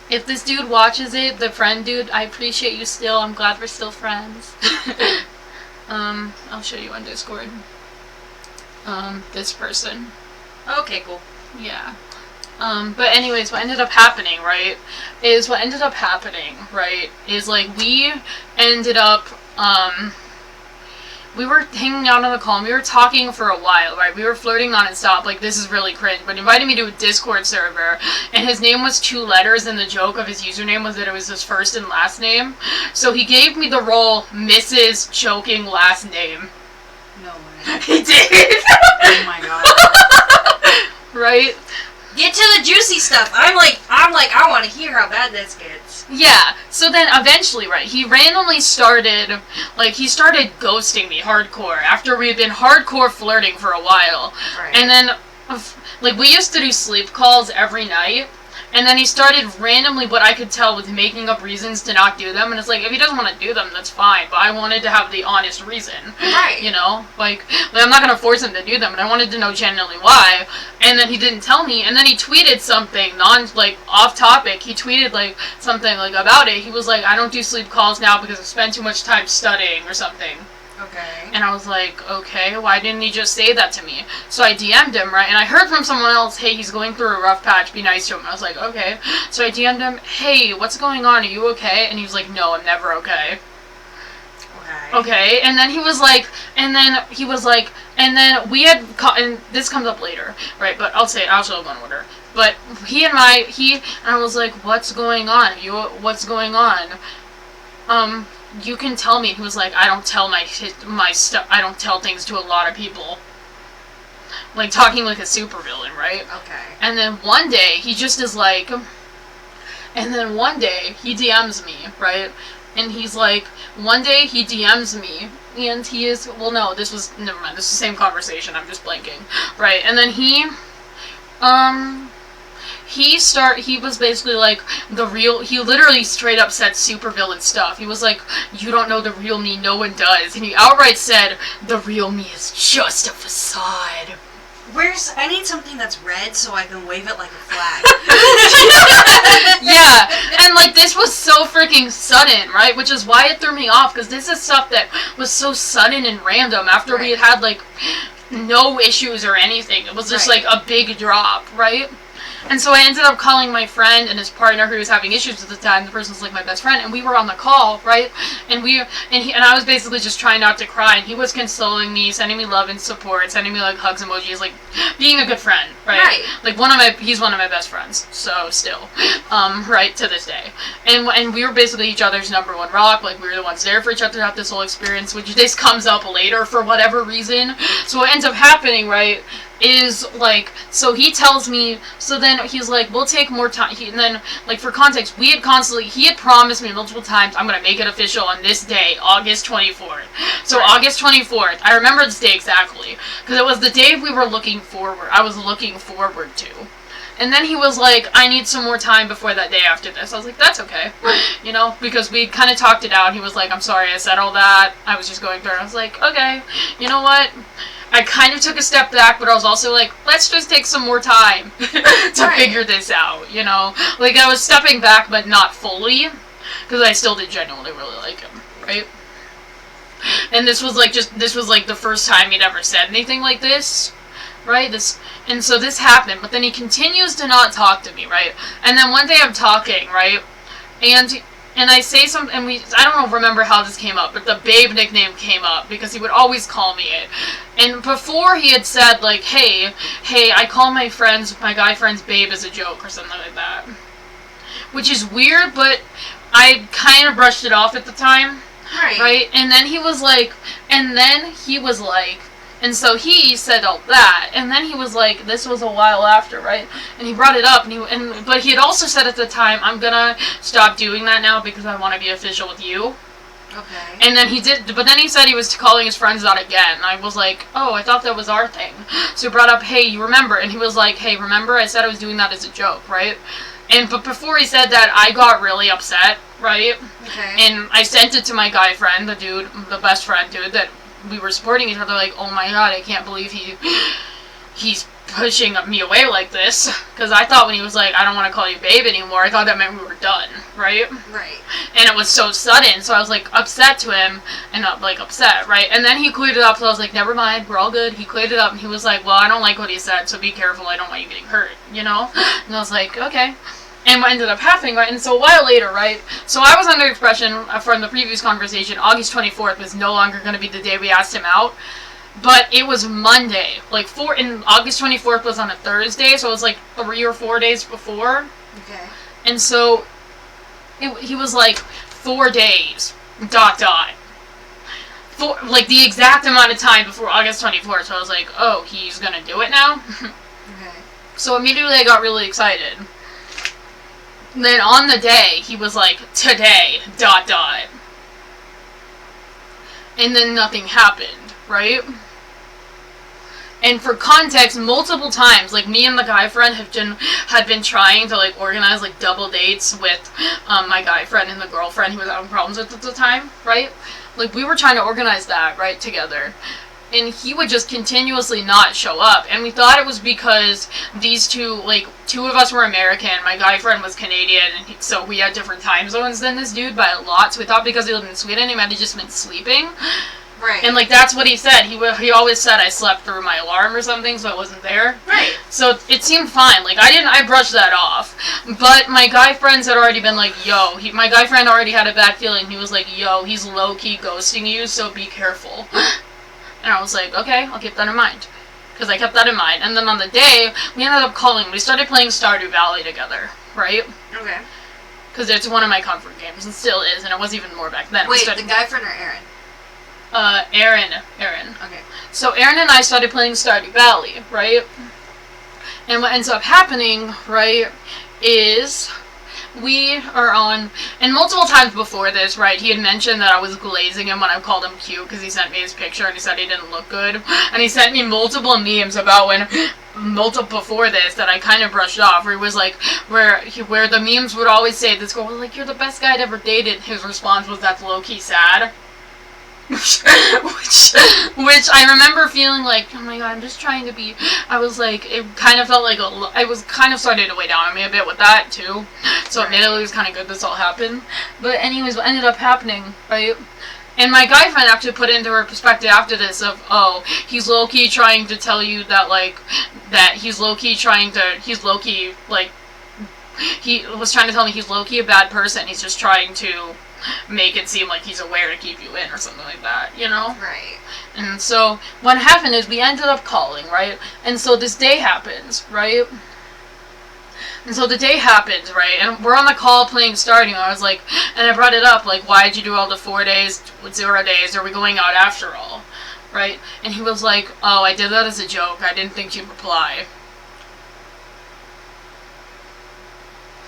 if this dude watches it, the friend dude, I appreciate you still. I'm glad we're still friends. I'll show you on Discord. This person. Okay, cool. Yeah. But anyways, what ended up happening, right, is like, we ended up, we were hanging out on the call, and we were talking for a while, right, we were flirting non-stop, like, this is really cringe, but he invited me to a Discord server, and his name was 2 letters, and the joke of his username was that it was his first and last name, so he gave me the role Mrs. Choking Last Name. No way. He did! Oh my god. Right? Get to the juicy stuff. I'm like, I want to hear how bad this gets. Yeah, so then eventually, right, he randomly started, like, he started ghosting me hardcore after we had been hardcore flirting for a while. Right. And then, like, we used to do sleep calls every night, and then he started randomly, what I could tell, with making up reasons to not do them, and it's like, if he doesn't want to do them, that's fine, but I wanted to have the honest reason. Right. You know? Like I'm not gonna force him to do them, but I wanted to know genuinely why, and then he didn't tell me, and then he tweeted something, off topic, he tweeted, like, something, like, about it, he was like, I don't do sleep calls now because I spend too much time studying, or something. Okay. And I was like, okay, why didn't he just say that to me? So I DM'd him, right? And I heard from someone else, hey, he's going through a rough patch, be nice to him. And I was like, okay. So I DM'd him, hey, what's going on? Are you okay? And he was like, no, I'm never okay. Okay. And then he was like, and then we had, and this comes up later, right? But I'll say it, I'll show it in order. But and I was like, what's going on? What's going on? You can tell me. He was like, I don't tell my stuff. I don't tell things to a lot of people. Like, talking like a supervillain, right? Okay. And then one day he just is like, and then one day he DMs me, right? And he's like, one day he DMs me, and he is, well, no, never mind. This is the same conversation. I'm just blanking, right? And then he was basically like, he literally straight up said supervillain stuff. He was like, you don't know the real me, no one does. And he outright said, the real me is just a facade. I need something that's red so I can wave it like a flag. Yeah, and like, this was so freaking sudden, right? Which is why it threw me off, because this is stuff that was so sudden and random after we had like, no issues or anything. It was just like a big drop, right? And so I ended up calling my friend and his partner who was having issues at the time. The person was like my best friend, and we were on the call, right? And I was basically just trying not to cry, and he was consoling me, sending me love and support, sending me like hugs, emojis, like being a good friend, right? Right. Like he's one of my best friends, so still, right to this day. And we were basically each other's number one rock. Like we were the ones there for each other throughout this whole experience, which this comes up later for whatever reason. So what ends up happening, right, is like, so he tells me, so then he's like, we'll take more time, and then, like, for context, he had promised me multiple times, I'm gonna make it official on this day, August 24th. So Right. August 24th, I remember this day exactly, because it was the day I was looking forward to. And then he was like, I need some more time before that day after this. I was like, that's okay. You know, because we kind of talked it out. He was like, I'm sorry I said all that. I was just going through it. I was like, okay, you know what? I kind of took a step back, but I was also like, let's just take some more time to figure this out, you know? Like, I was stepping back, but not fully, because I still did genuinely really like him, right? And this was like the first time he'd ever said anything like this, right? And so this happened, but then he continues to not talk to me, right? And then one day I'm talking, right? And I say something, and I don't remember how this came up, but the Babe nickname came up, because he would always call me it. And before he had said, like, hey, I call my guy friends Babe as a joke, or something like that. Which is weird, but I kind of brushed it off at the time. Right? And then he was like, and so he said all that, and then he was like, this was a while after, right? And he brought it up, but he had also said at the time, I'm gonna stop doing that now because I want to be official with you. Okay. And then but then he said he was calling his friends out again, and I was like, oh, I thought that was our thing. So he brought up, hey, you remember? And he was like, hey, remember I said I was doing that as a joke, right? But before he said that, I got really upset, right? Okay. And I sent it to my guy friend, the best friend dude, that we were supporting each other, like, oh my god, I can't believe he's pushing me away like this. Because I thought when he was like, I don't want to call you Babe anymore, I thought that meant we were done, right? Right. And it was so sudden, so I was like upset to him, and not like upset, right? And then he cleared it up, so I was like, never mind, we're all good. He cleared it up, and he was like, well, I don't like what he said, so be careful, I don't want you getting hurt, you know? And I was like, okay. And what ended up happening, right, and so a while later, right, so I was under the impression from the previous conversation, August 24th was no longer going to be the day we asked him out, but it was Monday, and August 24th was on a Thursday, so it was like 3 or 4 days before. Okay. And so, he was like, 4 days, ... For, like, the exact amount of time before August 24th, so I was like, oh, he's gonna do it now? Okay. So immediately I got really excited. Then on the day, he was like, today, ... And then nothing happened, right? And for context, multiple times, like, me and the guy friend had been trying to, like, organize, like, double dates with my guy friend and the girlfriend he was having problems with at the time, right? Like, we were trying to organize that, right, together. And he would just continuously not show up. And we thought it was because these two of us were American, my guy friend was Canadian, and so we had different time zones than this dude by a lot. So we thought because he lived in Sweden, he might have just been sleeping. Right. And, like, that's what he said. He always said I slept through my alarm or something, so I wasn't there. Right. So it seemed fine. Like, I brushed that off. But my guy friends had already been like, yo, my guy friend already had a bad feeling. He was like, yo, he's low-key ghosting you, so be careful. And I was like, okay, I'll keep that in mind. Because I kept that in mind. And then on the day, we ended up calling. We started playing Stardew Valley together, right? Okay. Because it's one of my comfort games, and still is, and it was even more back then. Wait, the guy friend or Aaron? Aaron. Okay. So Aaron and I started playing Stardew Valley, right? And what ends up happening, right, is we are on, and multiple times before this, right, he had mentioned that I was glazing him when I called him cute because he sent me his picture and he said he didn't look good. And he sent me multiple memes about before this that I kind of brushed off, where he was like, where the memes would always say, this girl was like, you're the best guy I'd ever dated. His response was, that's low-key sad. which I remember feeling like, oh my god, I'm just trying to be, I was like, it kind of felt like I was kind of starting to weigh down on me a bit with that too, so admittedly it was kind of good this all happened. But anyways, what ended up happening, right, And my guy friend actually put it into her perspective after this of, oh, he's low-key trying to tell you that, like, that he's low-key, like, he was trying to tell me he's low-key a bad person. He's just trying to make it seem like he's aware to keep you in or something like that, you know? Right. And so what happened is we ended up calling, right? And so this day happens, right? And so the day happens, right? And we're on the call playing Starting. I was like, and I brought it up, like, why did you do all the 4 days with 0 days? Are we going out after all? Right? And he was like, oh, I did that as a joke. I didn't think you'd reply.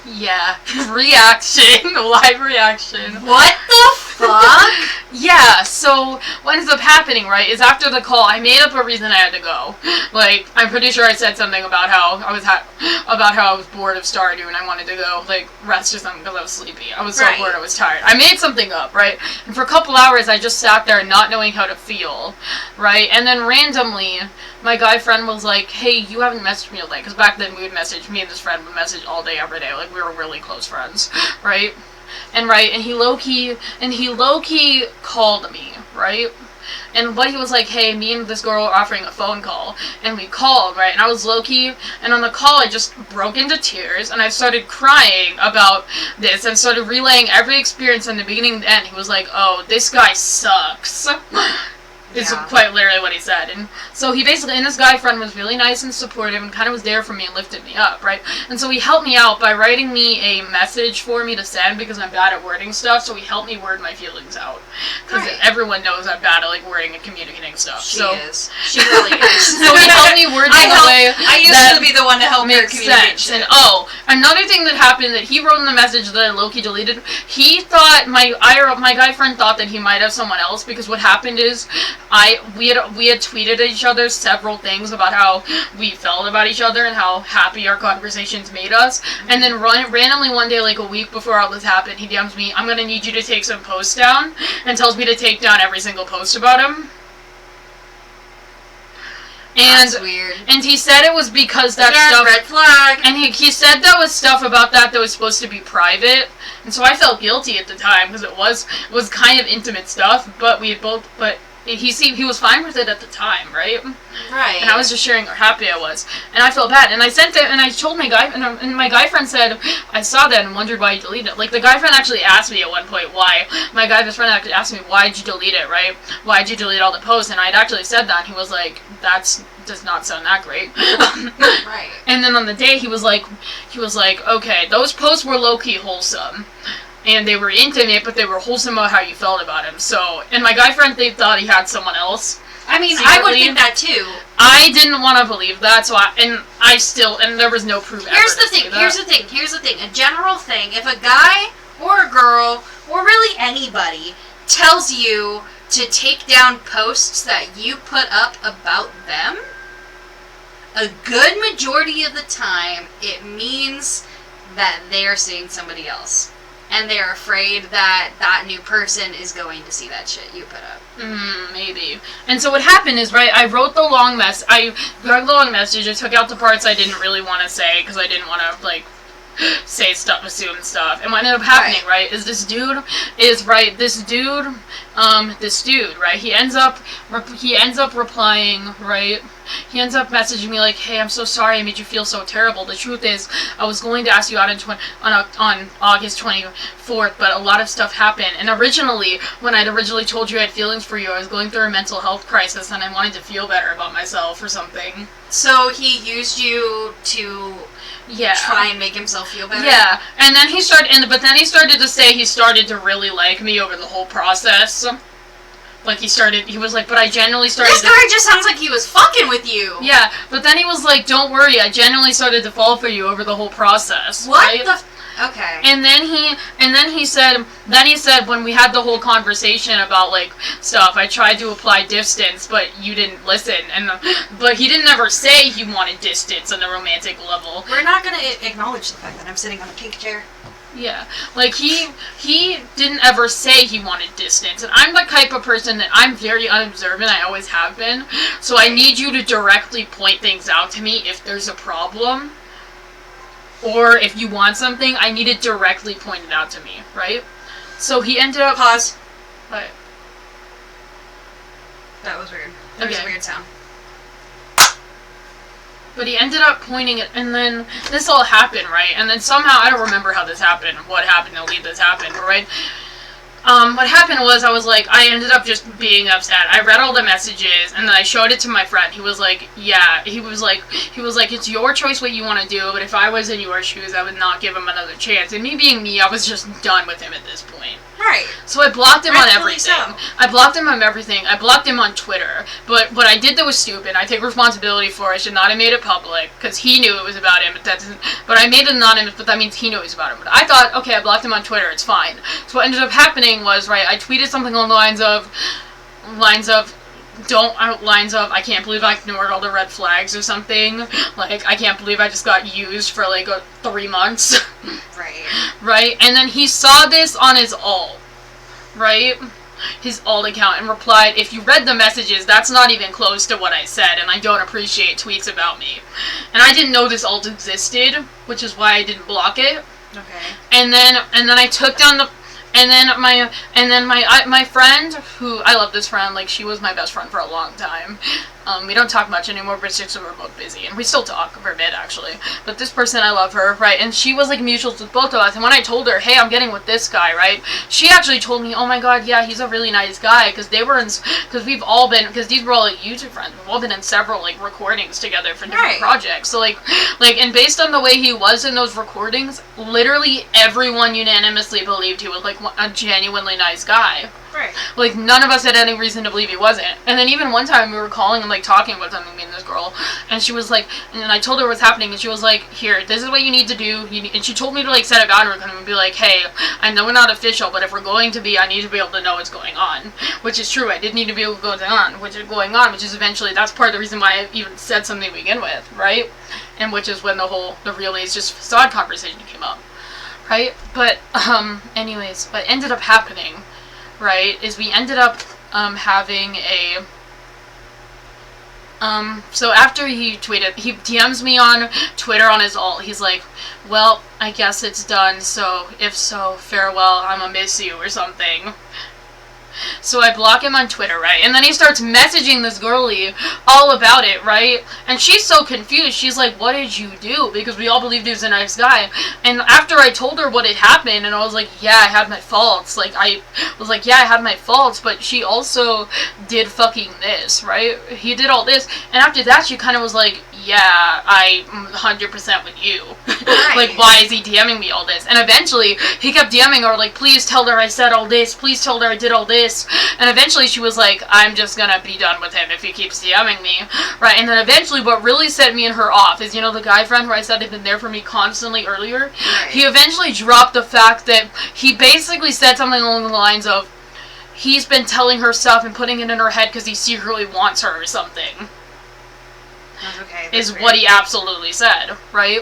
Yeah. Reaction. Live reaction. What the fuck? Yeah, so what ends up happening, right, is after the call, I made up a reason I had to go. Like, I'm pretty sure I said something about how I was bored of Stardew and I wanted to go, like, rest or something because I was sleepy. I was so bored, I was tired. I made something up, right? And for a couple hours, I just sat there not knowing how to feel, right? And then randomly, my guy friend was like, hey, you haven't messaged me all day, because back then we would message, me and this friend would message all day, every day, like, we were really close friends, right? And he low-key called me, right? And what he was like, hey, me and this girl are offering a phone call. And we called, right? And I was low-key, and on the call I just broke into tears, and I started crying about this, and started relaying every experience from the beginning to the end. He was like, oh, this guy sucks. Is quite literally what he said. And so he basically, and this guy friend was really nice and supportive and kind of was there for me and lifted me up, right? And so he helped me out by writing me a message for me to send because I'm bad at wording stuff, so he helped me word my feelings out. Because everyone knows I'm bad at, like, wording and communicating stuff. She is. She really is. So he helped me word it in a way I used to be the one to help her communicate sense. And another thing that happened that he wrote in the message that I low-key deleted, he thought, my guy friend thought that he might have someone else, because what happened is, we had tweeted at each other several things about how we felt about each other and how happy our conversations made us. And then randomly one day, like a week before all this happened, he DMs me, I'm gonna need you to take some posts down, and tells me to take down every single post about him. And that's weird. And he said it was because that stuff. Red flag. And he said that was stuff about that was supposed to be private, and so I felt guilty at the time because it was kind of intimate stuff. But he was fine with it at the time, right? Right. And I was just sharing how happy I was, and I felt bad. And I sent it, and I told my guy, and my guy friend said, I saw that and wondered why you deleted it. Like, the guy friend actually asked me at one point why. My guy best friend actually asked me, why'd you delete it, right? Why'd you delete all the posts? And I'd actually said that, and he was like, that does not sound that great. Right. And then on the day, he was like, okay, those posts were low-key wholesome. And they were intimate, but they were wholesome about how you felt about him. So, and my guy friend, they thought he had someone else. I mean, secretly. I would think that too. I didn't want to believe that, so and there was no proof ever. Here's the thing. A general thing. If a guy or a girl or really anybody tells you to take down posts that you put up about them, a good majority of the time, it means that they're seeing somebody else. And they're afraid that that new person is going to see that shit you put up. Maybe. And so what happened is, right, I wrote the long message. I took out the parts I didn't really want to say, because I didn't want to, like, say stuff, assume stuff. And what ended up happening, right, is this dude, right, he ends up replying, right, he ends up messaging me like, hey, I'm so sorry I made you feel so terrible. The truth is, I was going to ask you out on August 24th, but a lot of stuff happened. And originally, when I'd told you I had feelings for you, I was going through a mental health crisis, and I wanted to feel better about myself or something. So he used you to try and make himself feel better? Yeah, and then he started to say he started to really like me over the whole process. Like, he was like, but I genuinely started This guy just sounds like he was fucking with you. Yeah, but then he was like, don't worry, I genuinely started to fall for you over the whole process. What right? the... Okay. And then he said, when we had the whole conversation about, like, stuff, I tried to apply distance, but you didn't listen. But he didn't ever say he wanted distance on the romantic level. We're not gonna acknowledge the fact that I'm sitting on a pink chair. Yeah, like, he didn't ever say he wanted distance, and I'm the type of person that I'm very unobservant, I always have been, so I need you to directly point things out to me if there's a problem, or if you want something, I need it directly pointed out to me, right? So he ended up... Pause. What? That was weird. There was a weird sound. But he ended up pointing it, and then this all happened, right? And then somehow, I don't remember how this happened, what happened to lead this happened, right? What happened was, I ended up just being upset. I read all the messages, and then I showed it to my friend. He was like, yeah, he was like, it's your choice what you want to do, but if I was in your shoes, I would not give him another chance. And me being me, I was just done with him at this point. Right. So I blocked him on everything. So. I blocked him on everything. I blocked him on Twitter. But what I did that was stupid. I take responsibility for it. I should not have made it public, because he knew it was about him. But I made it anonymous, but that means he knew it was about him. But I thought, okay, I blocked him on Twitter. It's fine. So what ended up happening was, right, I tweeted something along the lines of, I can't believe I ignored all the red flags or something. Like, I can't believe I just got used for, 3 months. Right. Right? And then he saw this on his alt. Right? His alt account, and replied, if you read the messages, that's not even close to what I said, and I don't appreciate tweets about me. And I didn't know this alt existed, which is why I didn't block it. Okay. And then I took down the... And then my friend, who, I love this friend, she was my best friend for a long time. We don't talk much anymore, but we're both busy, and we still talk for a bit, actually. But this person, I love her, right, and she was, mutuals with both of us, and when I told her, hey, I'm getting with this guy, right, she actually told me, oh my god, yeah, he's a really nice guy, because these were all, YouTube friends, we've all been in several, recordings together for different projects, so, and based on the way he was in those recordings, literally everyone unanimously believed he was, a genuinely nice guy. Right. None of us had any reason to believe he wasn't. And then even one time we were calling him, talking with him, me and this girl, and she was and then I told her what's happening, and she was like, here, this is what you need to do, and she told me to, set a boundary with him and be like, hey, I know we're not official, but if we're going to be, I need to be able to know what's going on. Which is true, I did need to be able to go on, which is eventually, that's part of the reason why I even said something to begin with, right? And which is when the real is just facade conversation came up, right? But, anyways, what ended up happening, right, is we ended up having a so after he tweeted, he DMs me on Twitter on his alt. He's like, well, I guess it's done, so if so, farewell, I'ma miss you, or something. So I block him on Twitter, right? And then he starts messaging this girlie all about it, right? And she's so confused. She's like, what did you do? Because we all believed he was a nice guy. And after I told her what had happened, and I was like, yeah, I had my faults. I was like, yeah, I had my faults, but she also did fucking this, right? He did all this. And after that, she kind of was like, yeah, I'm 100% with you. Right. Why is he DMing me all this? And eventually, he kept DMing her, please tell her I said all this. Please tell her I did all this. And eventually, she was like, I'm just gonna be done with him if he keeps DMing me. Right, and then eventually, what really set me and her off is, the guy friend who I said had been there for me constantly earlier? Right. He eventually dropped the fact that he basically said something along the lines of, he's been telling her stuff and putting it in her head because he secretly wants her or something. That's okay. Is what he absolutely said, right?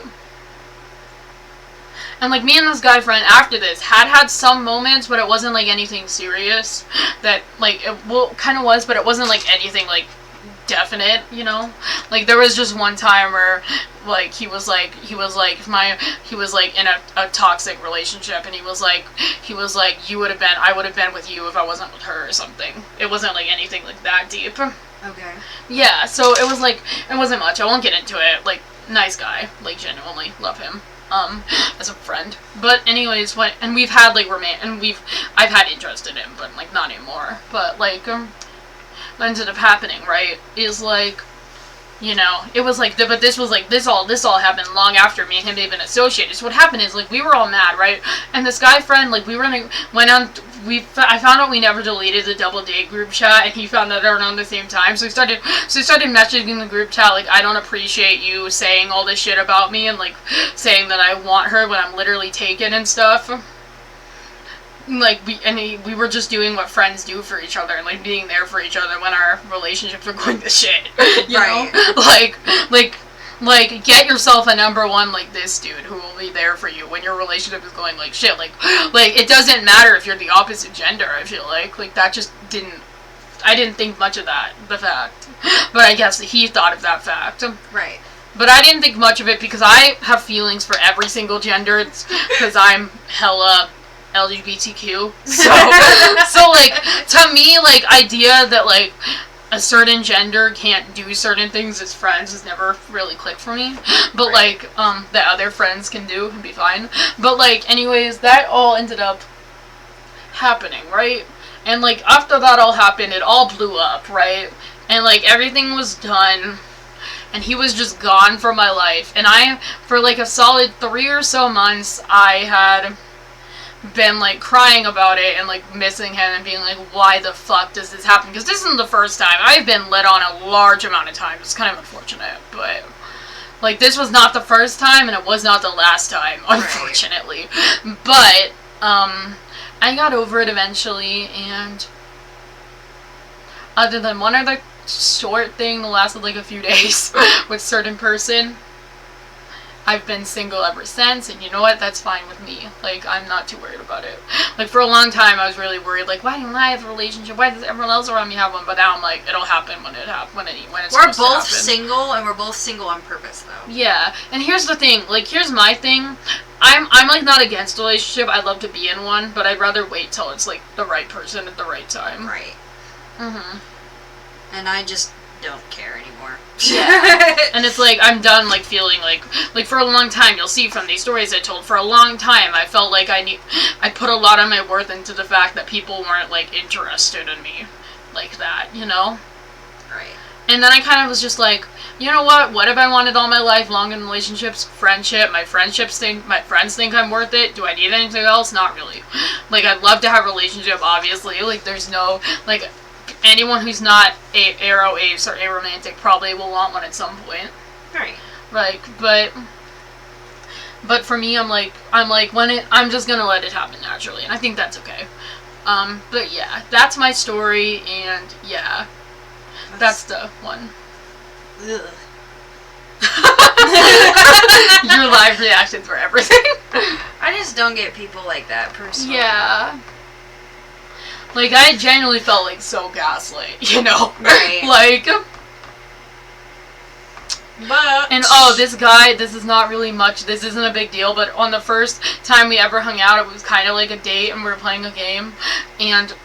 And, me and this guy friend, after this, had some moments, but it wasn't, anything serious. That, it kind of was, but it wasn't, anything, definite, there was just one time where, he was in a toxic relationship, and he was like, I would have been with you if I wasn't with her, or something. It wasn't, anything, that deep. Okay. Yeah, so it was, it wasn't much. I won't get into it. Nice guy. Genuinely love him. As a friend. But anyways, and we've had, I've had interest in him, but, not anymore. But, what ended up happening, right, is, it was but this all happened long after me and him had been associated. So what happened is, we were all mad, right? And this guy friend, I found out we never deleted the double date group chat, and he found out around the same time. So he started messaging the group chat, I don't appreciate you saying all this shit about me, and, saying that I want her when I'm literally taken and stuff. We were just doing what friends do for each other, and, being there for each other when our relationships were going to shit. You know? Get yourself a number one this dude who will be there for you when your relationship is going shit. It doesn't matter if you're the opposite gender, I feel that just didn't... I didn't think much of the fact. But I guess he thought of that fact. Right. But I didn't think much of it because I have feelings for every single gender, because I'm hella LGBTQ. So to me, idea that, a certain gender can't do certain things as friends has never really clicked for me. But, Right. like, that other friends can do and be fine. But, like, anyways, that all ended up happening, right? And, like, after that all happened, it all blew up, right? And, like, everything was done. And he was just gone from my life. And for, like, a solid 3 or so months, I had been, like, crying about it and, like, missing him and being like, why the fuck does this happen? Because this isn't the first time. I've been let on a large amount of times. It's kind of unfortunate, but, like, this was not the first time and it was not the last time, unfortunately. Right. But, I got over it eventually, and other than one other short thing that lasted, like, a few days with certain person, I've been single ever since, and you know what? That's fine with me. Like, I'm not too worried about it. Like, for a long time, I was really worried. Like, why don't I have a relationship? Why does everyone else around me have one? But now I'm like, it'll happen when it's We're both single, and we're both single on purpose, though. Yeah, and here's the thing. Like, here's my thing. I'm like, not against a relationship. I'd love to be in one, but I'd rather wait till it's, like, the right person at the right time. Right. Mm-hmm. And I just don't care anymore. Yeah. And it's like, I'm done, like, feeling like for a long time, you'll see from these stories I told, for a long time, I felt like I put a lot of my worth into the fact that people weren't, like, interested in me like that, you know? Right. And then I kind of was just like, you know what have I wanted all my life, long in relationships, friendship, my friends think I'm worth it, do I need anything else? Not really. Like, I'd love to have a relationship, obviously, like, there's no, like, anyone who's not aro ace or aromantic probably will want one at some point. Right. Like, but for me, I'm just gonna let it happen naturally, and I think that's okay. But yeah, that's my story, and yeah, that's the one. Ugh. Your live reactions were everything. I just don't get people like that personally. Yeah. Like, I genuinely felt like so gaslit, you know? Right. Like, but... And this is not really much, this isn't a big deal, but on the first time we ever hung out, it was kind of like a date, and we were playing a game, and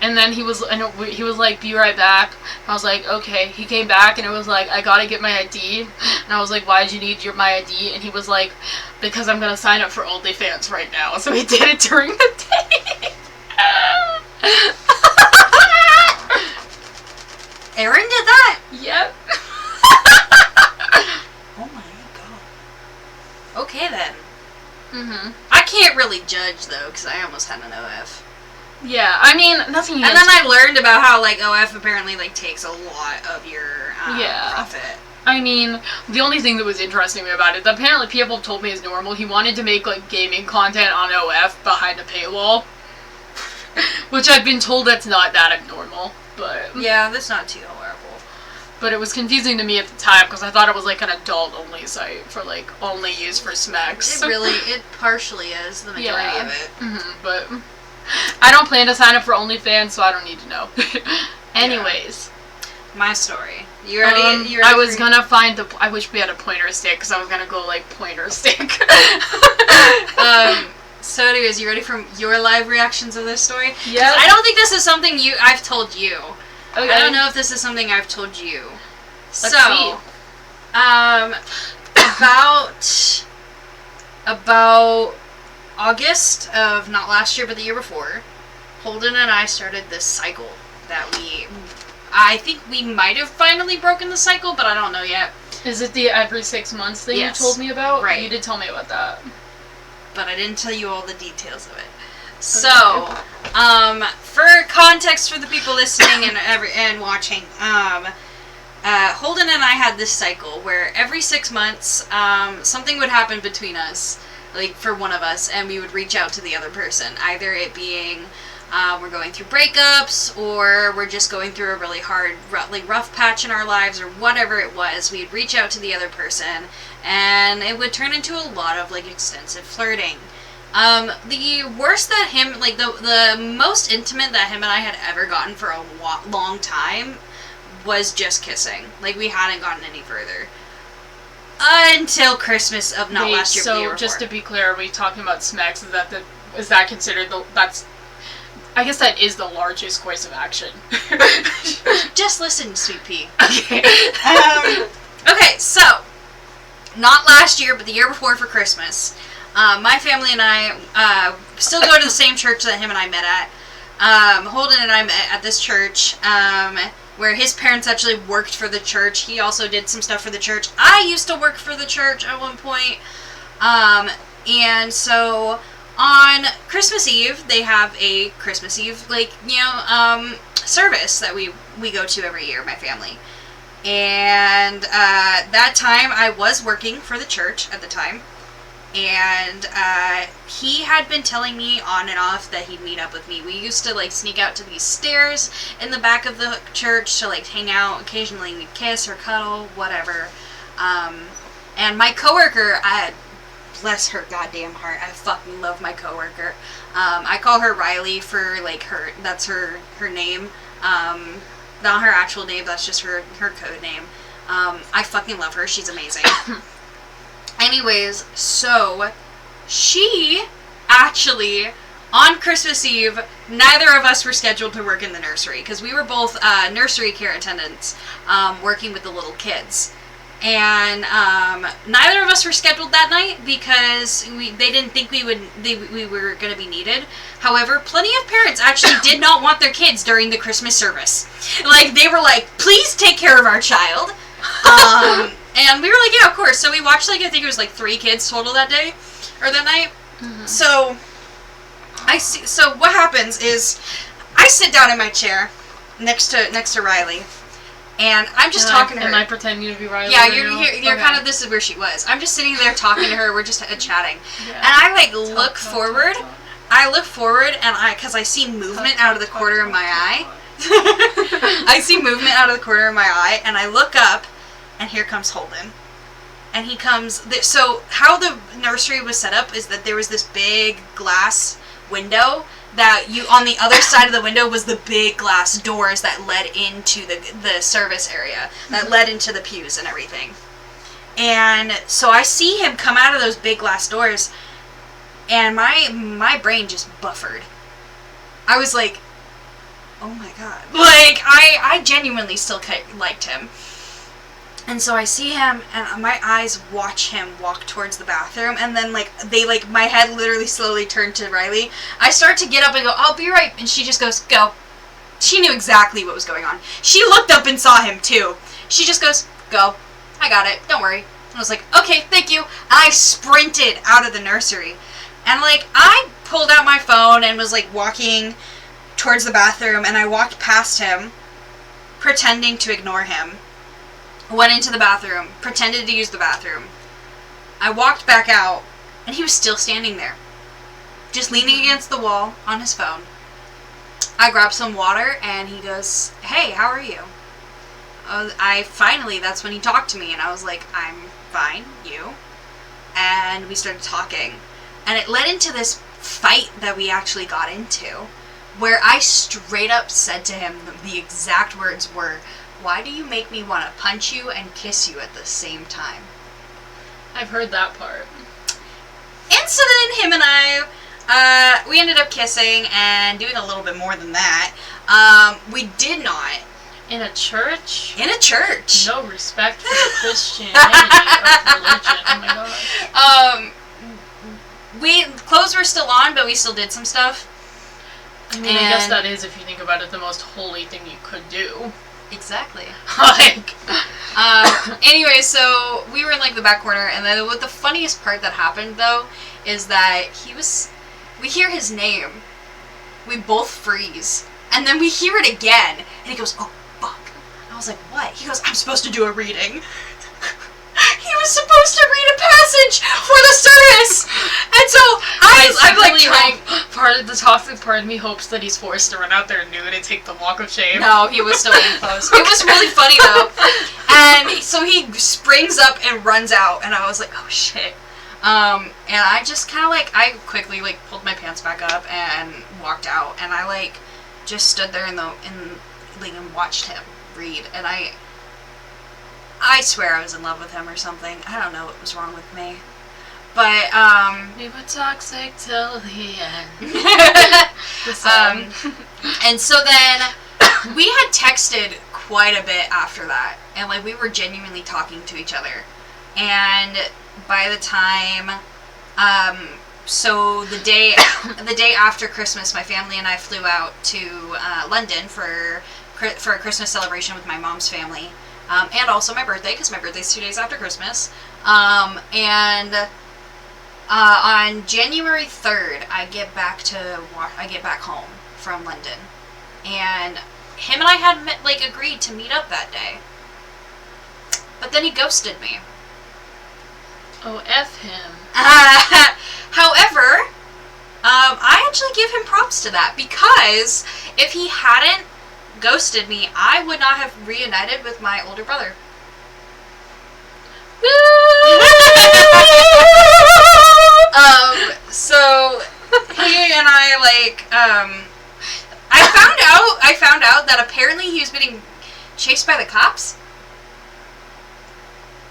then he was like, be right back. I was like, okay. He came back, and it was like, I gotta get my ID. And I was like, why did you need my ID? And he was like, because I'm gonna sign up for OnlyFans right now. So he did it during the day. Aaron did that? Yep. Oh my god. Okay then. Mhm. I can't really judge though, because I almost had an OF. Yeah, I mean, nothing. And then I learned about how, like, OF apparently, like, takes a lot of your profit. I mean, the only thing that was interesting about it, that apparently people told me is normal. He wanted to make, like, gaming content on OF behind a paywall. Which I've been told that's not that abnormal, but... Yeah, that's not too horrible. But it was confusing to me at the time, because I thought it was, like, an adult-only site for, like, only used for smacks. It partially is, the majority of it. Mm-hmm, but I don't plan to sign up for OnlyFans, so I don't need to know. Anyways. Yeah. My story. You ready? I was gonna find I wish we had a pointer stick, because I was gonna go, like, pointer stick. So anyways, you ready for your live reactions of this story? Yeah. I don't think this is something I've told you. Okay. I don't know if this is something I've told you. Let's see. About August of not last year but the year before, Holden and I started this cycle that I think we might have finally broken the cycle, but I don't know yet. Is it the every 6 months thing you told me about? Right. You did tell me about that. But I didn't tell you all the details of it. So, for context for the people listening and watching, Holden and I had this cycle where every 6 months, something would happen between us, like for one of us, and we would reach out to the other person. Either it being we're going through breakups, or we're just going through a really hard, rough patch in our lives, or whatever it was. We'd reach out to the other person, and it would turn into a lot of, like, extensive flirting. The worst that the most intimate that him and I had ever gotten for a long time was just kissing. Like, we hadn't gotten any further. Until Christmas of not last year, but the year So, just before. to be clear, are we talking about smacks? Is that considered that's I guess that is the largest course of action. Just listen, sweet pea. Okay. Okay, so, not last year, but the year before for Christmas, my family and I still go to the same church that him and I met at. Holden and I met at this church, where his parents actually worked for the church. He also did some stuff for the church. I used to work for the church at one point. And so on Christmas Eve, they have a Christmas Eve, service that we go to every year, my family. And that time I was working for the church at the time. And he had been telling me on and off that he'd meet up with me. We used to sneak out to these stairs in the back of the church to hang out. Occasionally we'd kiss or cuddle, whatever. And my coworker, bless her goddamn heart, I fucking love my coworker. I call her Riley for that's her name. Not her actual name, that's just her code name. I fucking love her. She's amazing. Anyways, so she actually, on Christmas Eve, neither of us were scheduled to work in the nursery because we were both nursery care attendants working with the little kids. And neither of us were scheduled that night because they didn't think we were going to be needed. However, plenty of parents actually did not want their kids during the Christmas service. They were like, please take care of our child. And we were like, yeah, of course. So we watched, I think it was 3 kids total that day, or that night. Mm-hmm. So what happens is, I sit down in my chair next to Riley, and I'm just talking to her. Am I pretending to be Riley? Yeah, you're kind of, this is where she was. I'm just sitting there talking to her, we're just chatting. Yeah. And I look forward, and because I see movement out of the corner of my eye. I see movement out of the corner of my eye, and I look up, and here comes Holden. And he comes... So, how the nursery was set up is that there was this big glass window that on the other side of the window was the big glass doors that led into the service area, that led into the pews and everything. And so I see him come out of those big glass doors, and my brain just buffered. I was like, oh my god. I genuinely still liked him. And so I see him, and my eyes watch him walk towards the bathroom, and then, my head literally slowly turned to Riley. I start to get up and go, I'll be right, and she just goes, go. She knew exactly what was going on. She looked up and saw him, too. She just goes, go. I got it. Don't worry. And I was like, okay, thank you. And I sprinted out of the nursery. And, I pulled out my phone and was, walking towards the bathroom, and I walked past him, pretending to ignore him. Went into the bathroom, pretended to use the bathroom. I walked back out, and he was still standing there, just leaning against the wall on his phone. I grabbed some water, and he goes, hey, how are you? That's when he talked to me, and I was like, I'm fine, you? And we started talking. And it led into this fight that we actually got into, where I straight up said to him, the exact words were, why do you make me want to punch you and kiss you at the same time? I've heard that part. And so then him and I, we ended up kissing and doing a little bit more than that. We did not. In a church? In a church. No respect for the Christianity of religion. Oh my gosh. Clothes were still on, but we still did some stuff. I mean, I guess that is, if you think about it, the most holy thing you could do. Exactly. Anyway, so we were in the back corner, and then the funniest part that happened though is that we hear his name, we both freeze, and then we hear it again, and he goes, oh fuck. I was like, what? He goes, I'm supposed to do a reading. He was supposed to read a passage for the service, and so I'm part of the toxic part of me hopes that he's forced to run out there nude and take the walk of shame. No, he was still in clothes. It was really funny though, and so he springs up and runs out, and I was like, oh shit. And I just kind of I quickly pulled my pants back up and walked out, and I just stood there and watched him read, and I swear I was in love with him or something. I don't know what was wrong with me. But, We were toxic till the end. And so then we had texted quite a bit after that. And, like, we were genuinely talking to each other. And by the time, so the day after Christmas, my family and I flew out to London for a Christmas celebration with my mom's family. And also my birthday, because my birthday's 2 days after Christmas. And on January 3rd, I get back home from London, and him and I had agreed to meet up that day. But then he ghosted me. Oh, F him. However, I actually give him props to that, because if he hadn't ghosted me, I would not have reunited with my older brother. So he and I I found out that apparently he was being chased by the cops.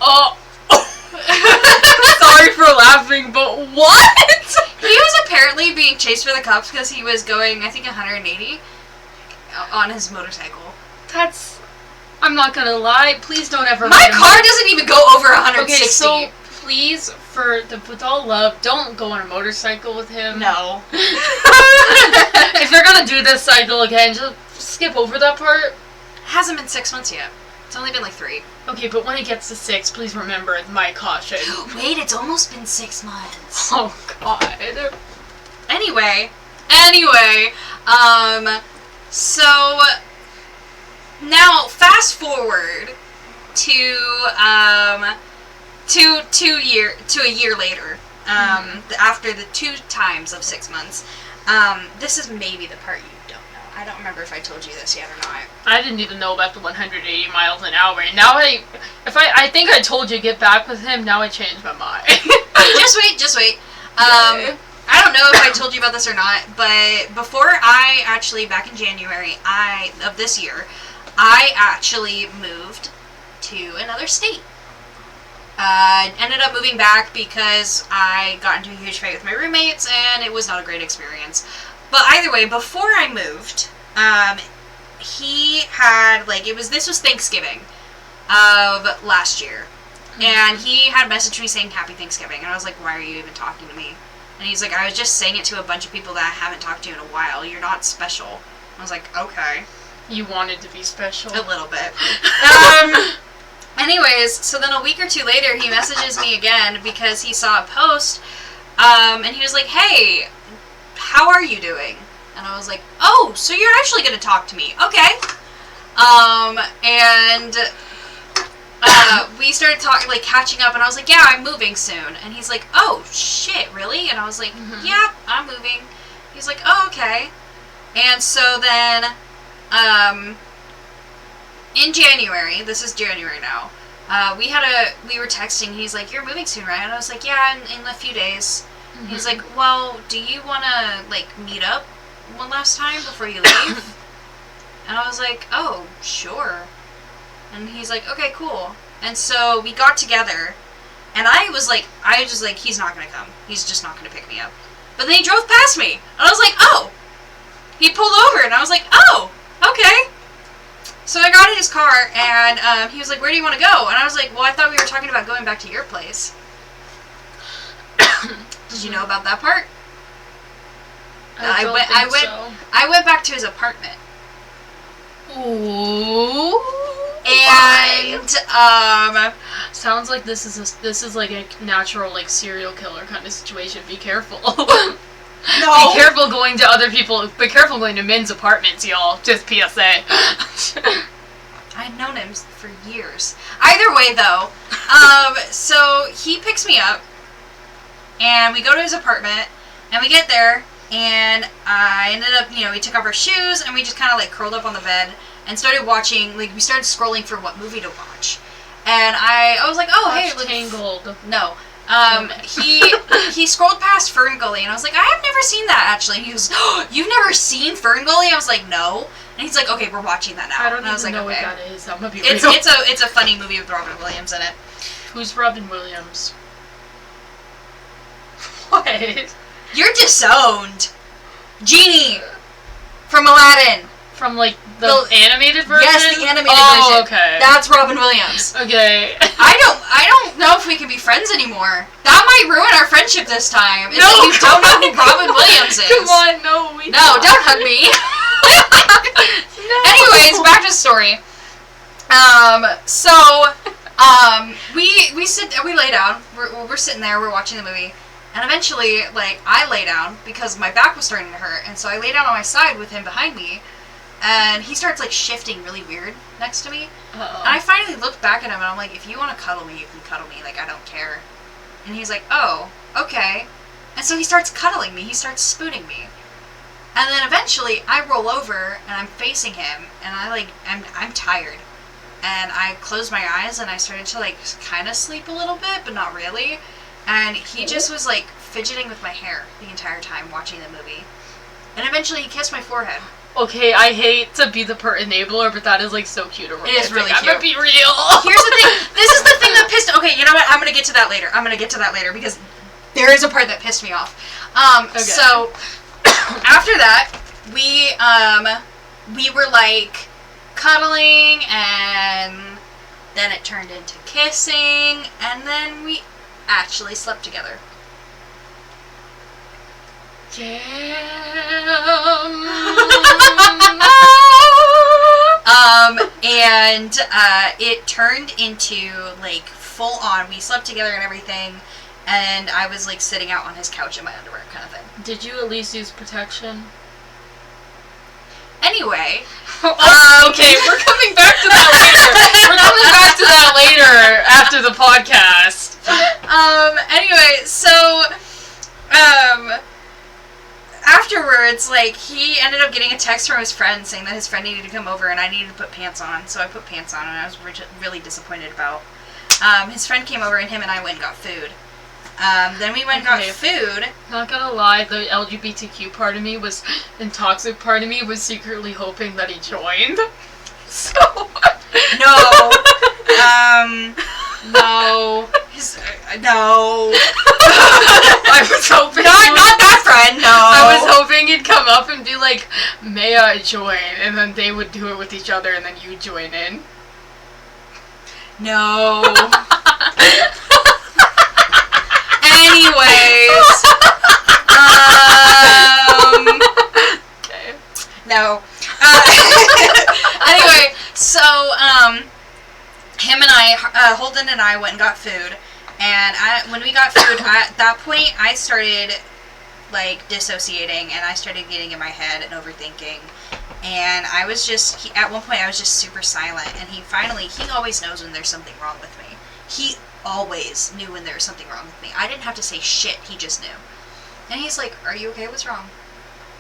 Oh. Sorry for laughing, but what? He was apparently being chased by the cops because he was going, I think, 180 on his motorcycle. I'm not gonna lie, please don't ever... My car doesn't even go over 160. Okay, so please, with all love, don't go on a motorcycle with him. No. If you're gonna do this cycle again, just skip over that part. Hasn't been 6 months yet. It's only been like 3. Okay, but when it gets to 6, please remember my caution. Wait, it's almost been 6 months. Oh, God. Anyway, so now fast forward to a year later. After the 2 times of 6 months. This is maybe the part you don't know. I don't remember if I told you this yet or not. I didn't even know about the 180 miles an hour. Now I think I told you to get back with him. Now I changed my mind. Just wait. I don't know if I told you about this or not, but before back in January of this year, I actually moved to another state. Ended up moving back because I got into a huge fight with my roommates, and it was not a great experience. But either way, before I moved, he had, this was Thanksgiving of last year. And he had messaged me saying Happy Thanksgiving, and I was like, why are you even talking to me? And he's like, I was just saying it to a bunch of people that I haven't talked to in a while. You're not special. I was like, okay. You wanted to be special? A little bit. Anyways, so then a week or 2 later, he messages me again because he saw a post, and he was like, hey, how are you doing? And I was like, oh, so you're actually going to talk to me. Okay. And we started talking, catching up, and I was like, yeah, I'm moving soon. And he's like, oh, shit, really? And I was like, yeah, I'm moving. He's like, oh, okay. And so then, in January, this is January now, we were texting, he's like, you're moving soon, right? And I was like, yeah, in a few days. He's like, well, do you want to, meet up one last time before you leave? And I was like, oh, sure. And he's like, okay, cool. And so we got together, and I was just like, he's not going to come. He's just not going to pick me up. But then he drove past me, and I was like, oh. He pulled over, and I was like, oh, okay. So I got in his car, and he was like, where do you want to go? And I was like, well, I thought we were talking about going back to your place. Did you know about that part? I went back to his apartment. Ooh. And sounds like this is like a natural serial killer kind of situation. Be careful. No. Be careful going to other people. Be careful going to men's apartments, y'all. Just PSA. I'd known him for years. Either way, though, so he picks me up, and we go to his apartment, and we get there, and I ended up, we took off our shoes, and we just kind of curled up on the bed and started watching. We started scrolling for what movie to watch, and I was like, oh, hey, Tangled. No. He scrolled past Fern Gully, and I was like, I have never seen that, actually. And he was, oh, you've never seen Fern Gully? I was like, no. And he's like, okay, we're watching that now. I don't and I was even know okay. what that is. I'm gonna be real. It's a funny movie with Robin Williams in it. Who's Robin Williams? What? You're disowned. Genie from Aladdin. From, like, the animated version? Yes, the animated version. version. Okay. That's Robin Williams. Okay. I don't know if we can be friends anymore. That might ruin our friendship this time. No, If you don't know who Robin Williams is. Come on, no, Don't hug me. No. Anyways, back to the story. We lay down. We're sitting there. We're watching the movie, and eventually, like, I lay down because my back was starting to hurt, and so I lay down on my side with him behind me, and he starts like shifting really weird next to me. Uh-oh. And I finally looked back at him, and I'm like, if you want to cuddle me, you can cuddle me. Like, I don't care. And he's like, oh, okay. And so he starts cuddling me. He starts spooning me. And then eventually, I roll over, and I'm facing him, and I'm tired. And I closed my eyes, and I started to, like, kind of sleep a little bit, but not really. And he just was, like, fidgeting with my hair the entire time watching the movie. And eventually, he kissed my forehead. Okay, I hate to be the enabler, but that is, like, so cute. It is really I'm cute. gonna be real. Here's the thing. This is the thing that pissed... Okay, you know what? I'm gonna get to that later, because there is a part that pissed me off. Okay. So, after that, we were, like, cuddling, and then it turned into kissing, and then we actually slept together. And it turned into, like, full on. We slept together and everything, and I was, like, sitting out on his couch in my underwear kind of thing. Did you at least use protection? Anyway. Okay, we're coming back to that later. We're coming back to that later after the podcast. Anyway, so, afterwards, like, he ended up getting a text from his friend saying that his friend needed to come over and I needed to put pants on. So I put pants on, and I was really disappointed about. His friend came over, and him and I went and got food. Then we went and got food. Not gonna lie, the LGBTQ part of me and toxic part of me was secretly hoping that he joined. So. No. No. No. I was hoping. Not that friend, no. I was hoping he'd come up and be like, may I join? And then they would do it with each other, and then you join in. No. Anyways. Okay. No. Anyway, so, him and I, Holden and I went and got food. And when we got food, at that point, I started, like, dissociating, and I started getting in my head and overthinking. And I was just, at one point, I was just super silent. And he always knows when there's something wrong with me. He always knew when there was something wrong with me. I didn't have to say shit, he just knew. And he's like, are you okay? What's wrong?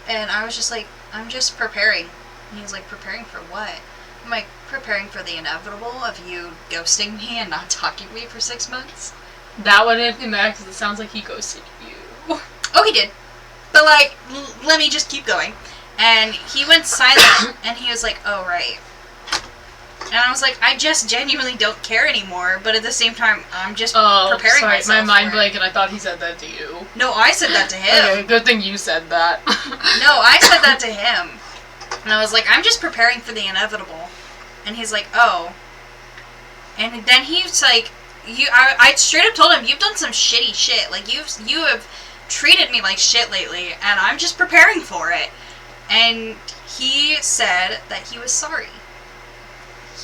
And I was just like, I'm just preparing. And he's like, preparing for what? I'm like, preparing for the inevitable of you ghosting me and not talking to me for 6 months. That wouldn't be mad because it sounds like he ghosted you. Oh, he did. But, like, let me just keep going. And he went silent, and he was like, oh, right. And I was like, I just genuinely don't care anymore, but at the same time, I'm just preparing myself. My mind for blank, and I thought he said that to you. No, I said that to him. Okay, good thing you said that. No, I said that to him. And I was like, I'm just preparing for the inevitable. And he's like, oh. And then he's like, I straight up told him, you've done some shitty shit. Like, you have treated me like shit lately, and I'm just preparing for it. And he said that he was sorry.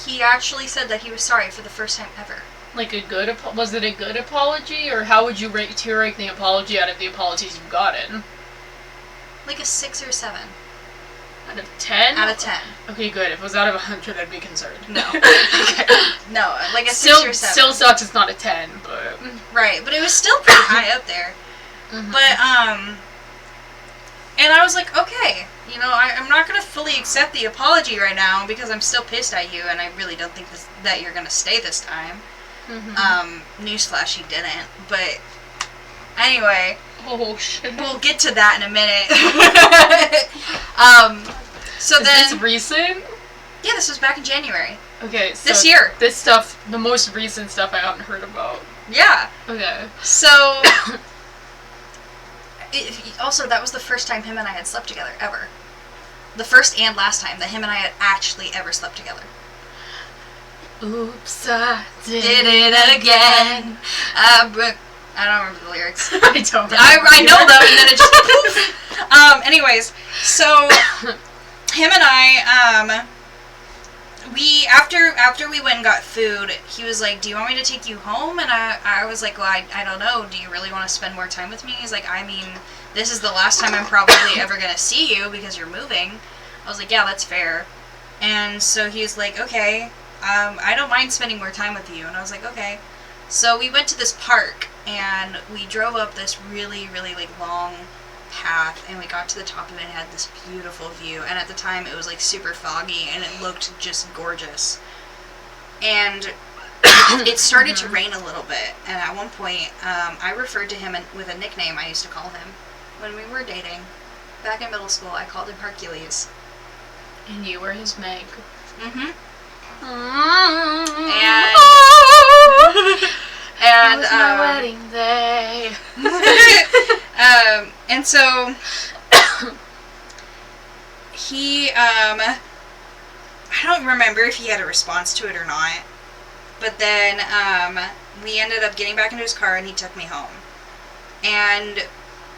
He actually said that he was sorry for the first time ever. Like was it a good apology, or how would you rate the apology out of the apologies you've gotten? Like a 6 or 7. Out of 10? Out of 10. Okay, good. If it was out of 100, I'd be concerned. No. Okay. No, like a 6 or 7. Still sucks it's not a 10, but... Right, but it was still pretty high up there. Mm-hmm. But, and I was like, okay, you know, I'm not going to fully accept the apology right now because I'm still pissed at you, and I really don't think that you're going to stay this time. Mm-hmm. Newsflash, he didn't. But, anyway... Oh, shit. We'll get to that in a minute. So Is then... this recent? Yeah, this was back in January. Okay, so... This year. This stuff, the most recent stuff I haven't heard about. Yeah. Okay. So... Also, that was the first time him and I had slept together, ever. The first and last time that him and I had actually ever slept together. Oops, I Did it again. I don't remember the lyrics. I don't. I know them, and then it just poof. Anyways, so him and I, we after we went and got food, he was like, "Do you want me to take you home?" And I was like, "Well, I don't know. Do you really want to spend more time with me?" He's like, "I mean, this is the last time I'm probably ever gonna see you because you're moving." I was like, "Yeah, that's fair." And so he was like, "Okay, I don't mind spending more time with you." And I was like, "Okay." So we went to this park, and we drove up this really, really, like, long path, and we got to the top of it and had this beautiful view. And at the time, it was, like, super foggy, and it looked just gorgeous. And it started to rain a little bit, and at one point, I referred to him with a nickname I used to call him when we were dating. Back in middle school, I called him Hercules. And you were his Meg. Mm-hmm. And it was my wedding day. And so he I don't remember if he had a response to it or not, but then we ended up getting back into his car and he took me home. And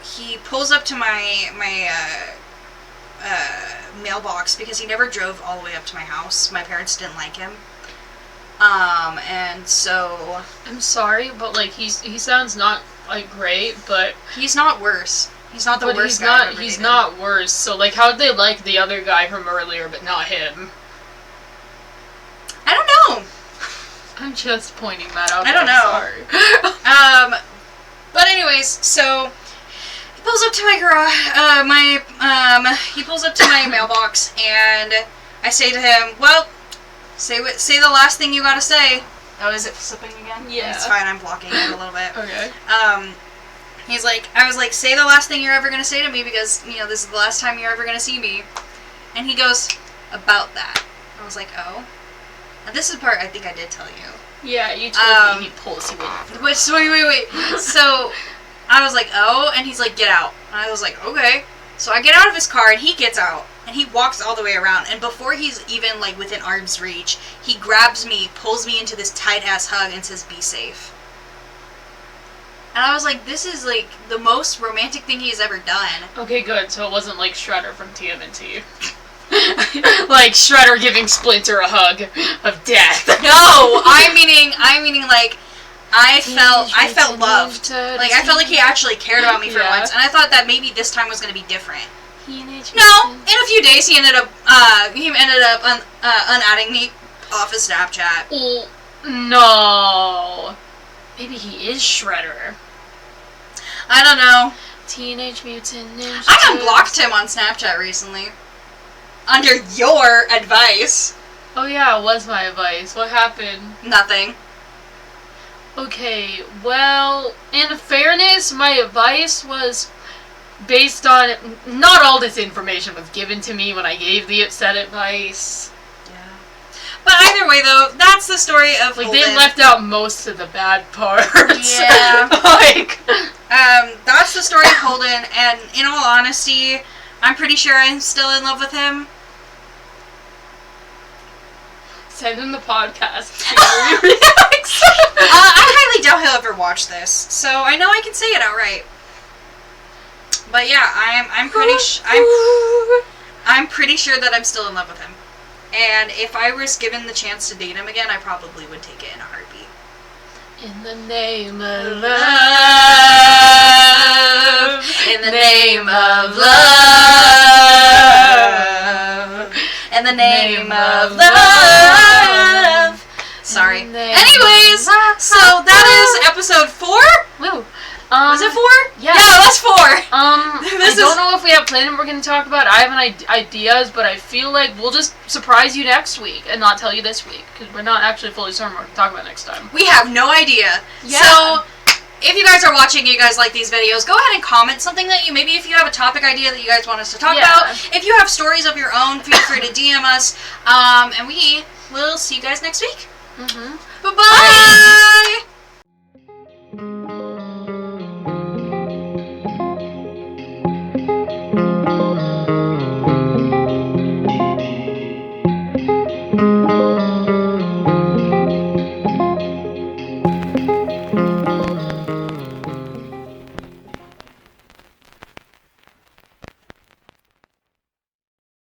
he pulls up to my mailbox because he never drove all the way up to my house. My parents didn't like him. And so I'm sorry, but like he sounds not like great, but he's not worse. He's not the worst guy I've ever he's dated. not worse. So like, how'd they like the other guy from earlier, but not him? I don't know. I'm just pointing that out. I don't know. I'm sorry. But anyways, so he pulls up to my garage. He pulls up to my mailbox, and I say to him, "Well, say the last thing you gotta say." Oh, is it slipping again? Yeah. It's fine. I'm blocking it a little bit. Okay. He's like, I was like, "Say the last thing you're ever gonna say to me, because this is the last time you're ever gonna see me." And he goes, "About that." I was like, "Oh." And this is the part I think I did tell you. Yeah, you told me he pulls you in. Wait. So I was like, "Oh," and he's like, "Get out." And I was like, "Okay." So I get out of his car, and he gets out, and he walks all the way around. And before he's even like within arm's reach, he grabs me, pulls me into this tight ass hug, and says, "Be safe." And I was like, this is like the most romantic thing he's ever done. Okay, good. So it wasn't like Shredder from TMNT. Like Shredder giving Splinter a hug of death. No, I'm meaning like I felt loved. Like I felt like he actually cared about me for once, and I thought that maybe this time was going to be different. No, in a few days he ended up unadding me off his Snapchat. Oh, no. Maybe he is Shredder. I don't know. Teenage Mutant Ninja I unblocked him on Snapchat recently. Under your advice. Oh yeah, it was my advice. What happened? Nothing. Okay, well, in fairness, my advice was based on... Not all this information was given to me when I gave the said advice. Yeah. But either way, though, that's the story of like, Holden. they left out most of the bad parts. Yeah. Like... that's the story of Holden, and in all honesty, I'm pretty sure I'm still in love with him. Send him the podcast. I highly doubt he'll ever watch this, so I know I can say it outright. But yeah, I'm pretty sure that I'm still in love with him. And if I was given the chance to date him again, I probably would take it in a heartbeat. In the name of love. In the name of love. In the name of love. Sorry. Anyways, so that is episode 4. Woo. Was it 4? Yeah. Yeah, that's 4. I don't know if we have planned we're going to talk about. I have ideas, but I feel like we'll just surprise you next week and not tell you this week, because we're not actually fully certain what we're going to talk about next time. We have no idea. Yeah. So, if you guys are watching, you guys like these videos, go ahead and comment something that maybe if you have a topic idea that you guys want us to talk about. If you have stories of your own, feel free to DM us. And we will see you guys next week. Mm-hmm. Bye-bye! Bye.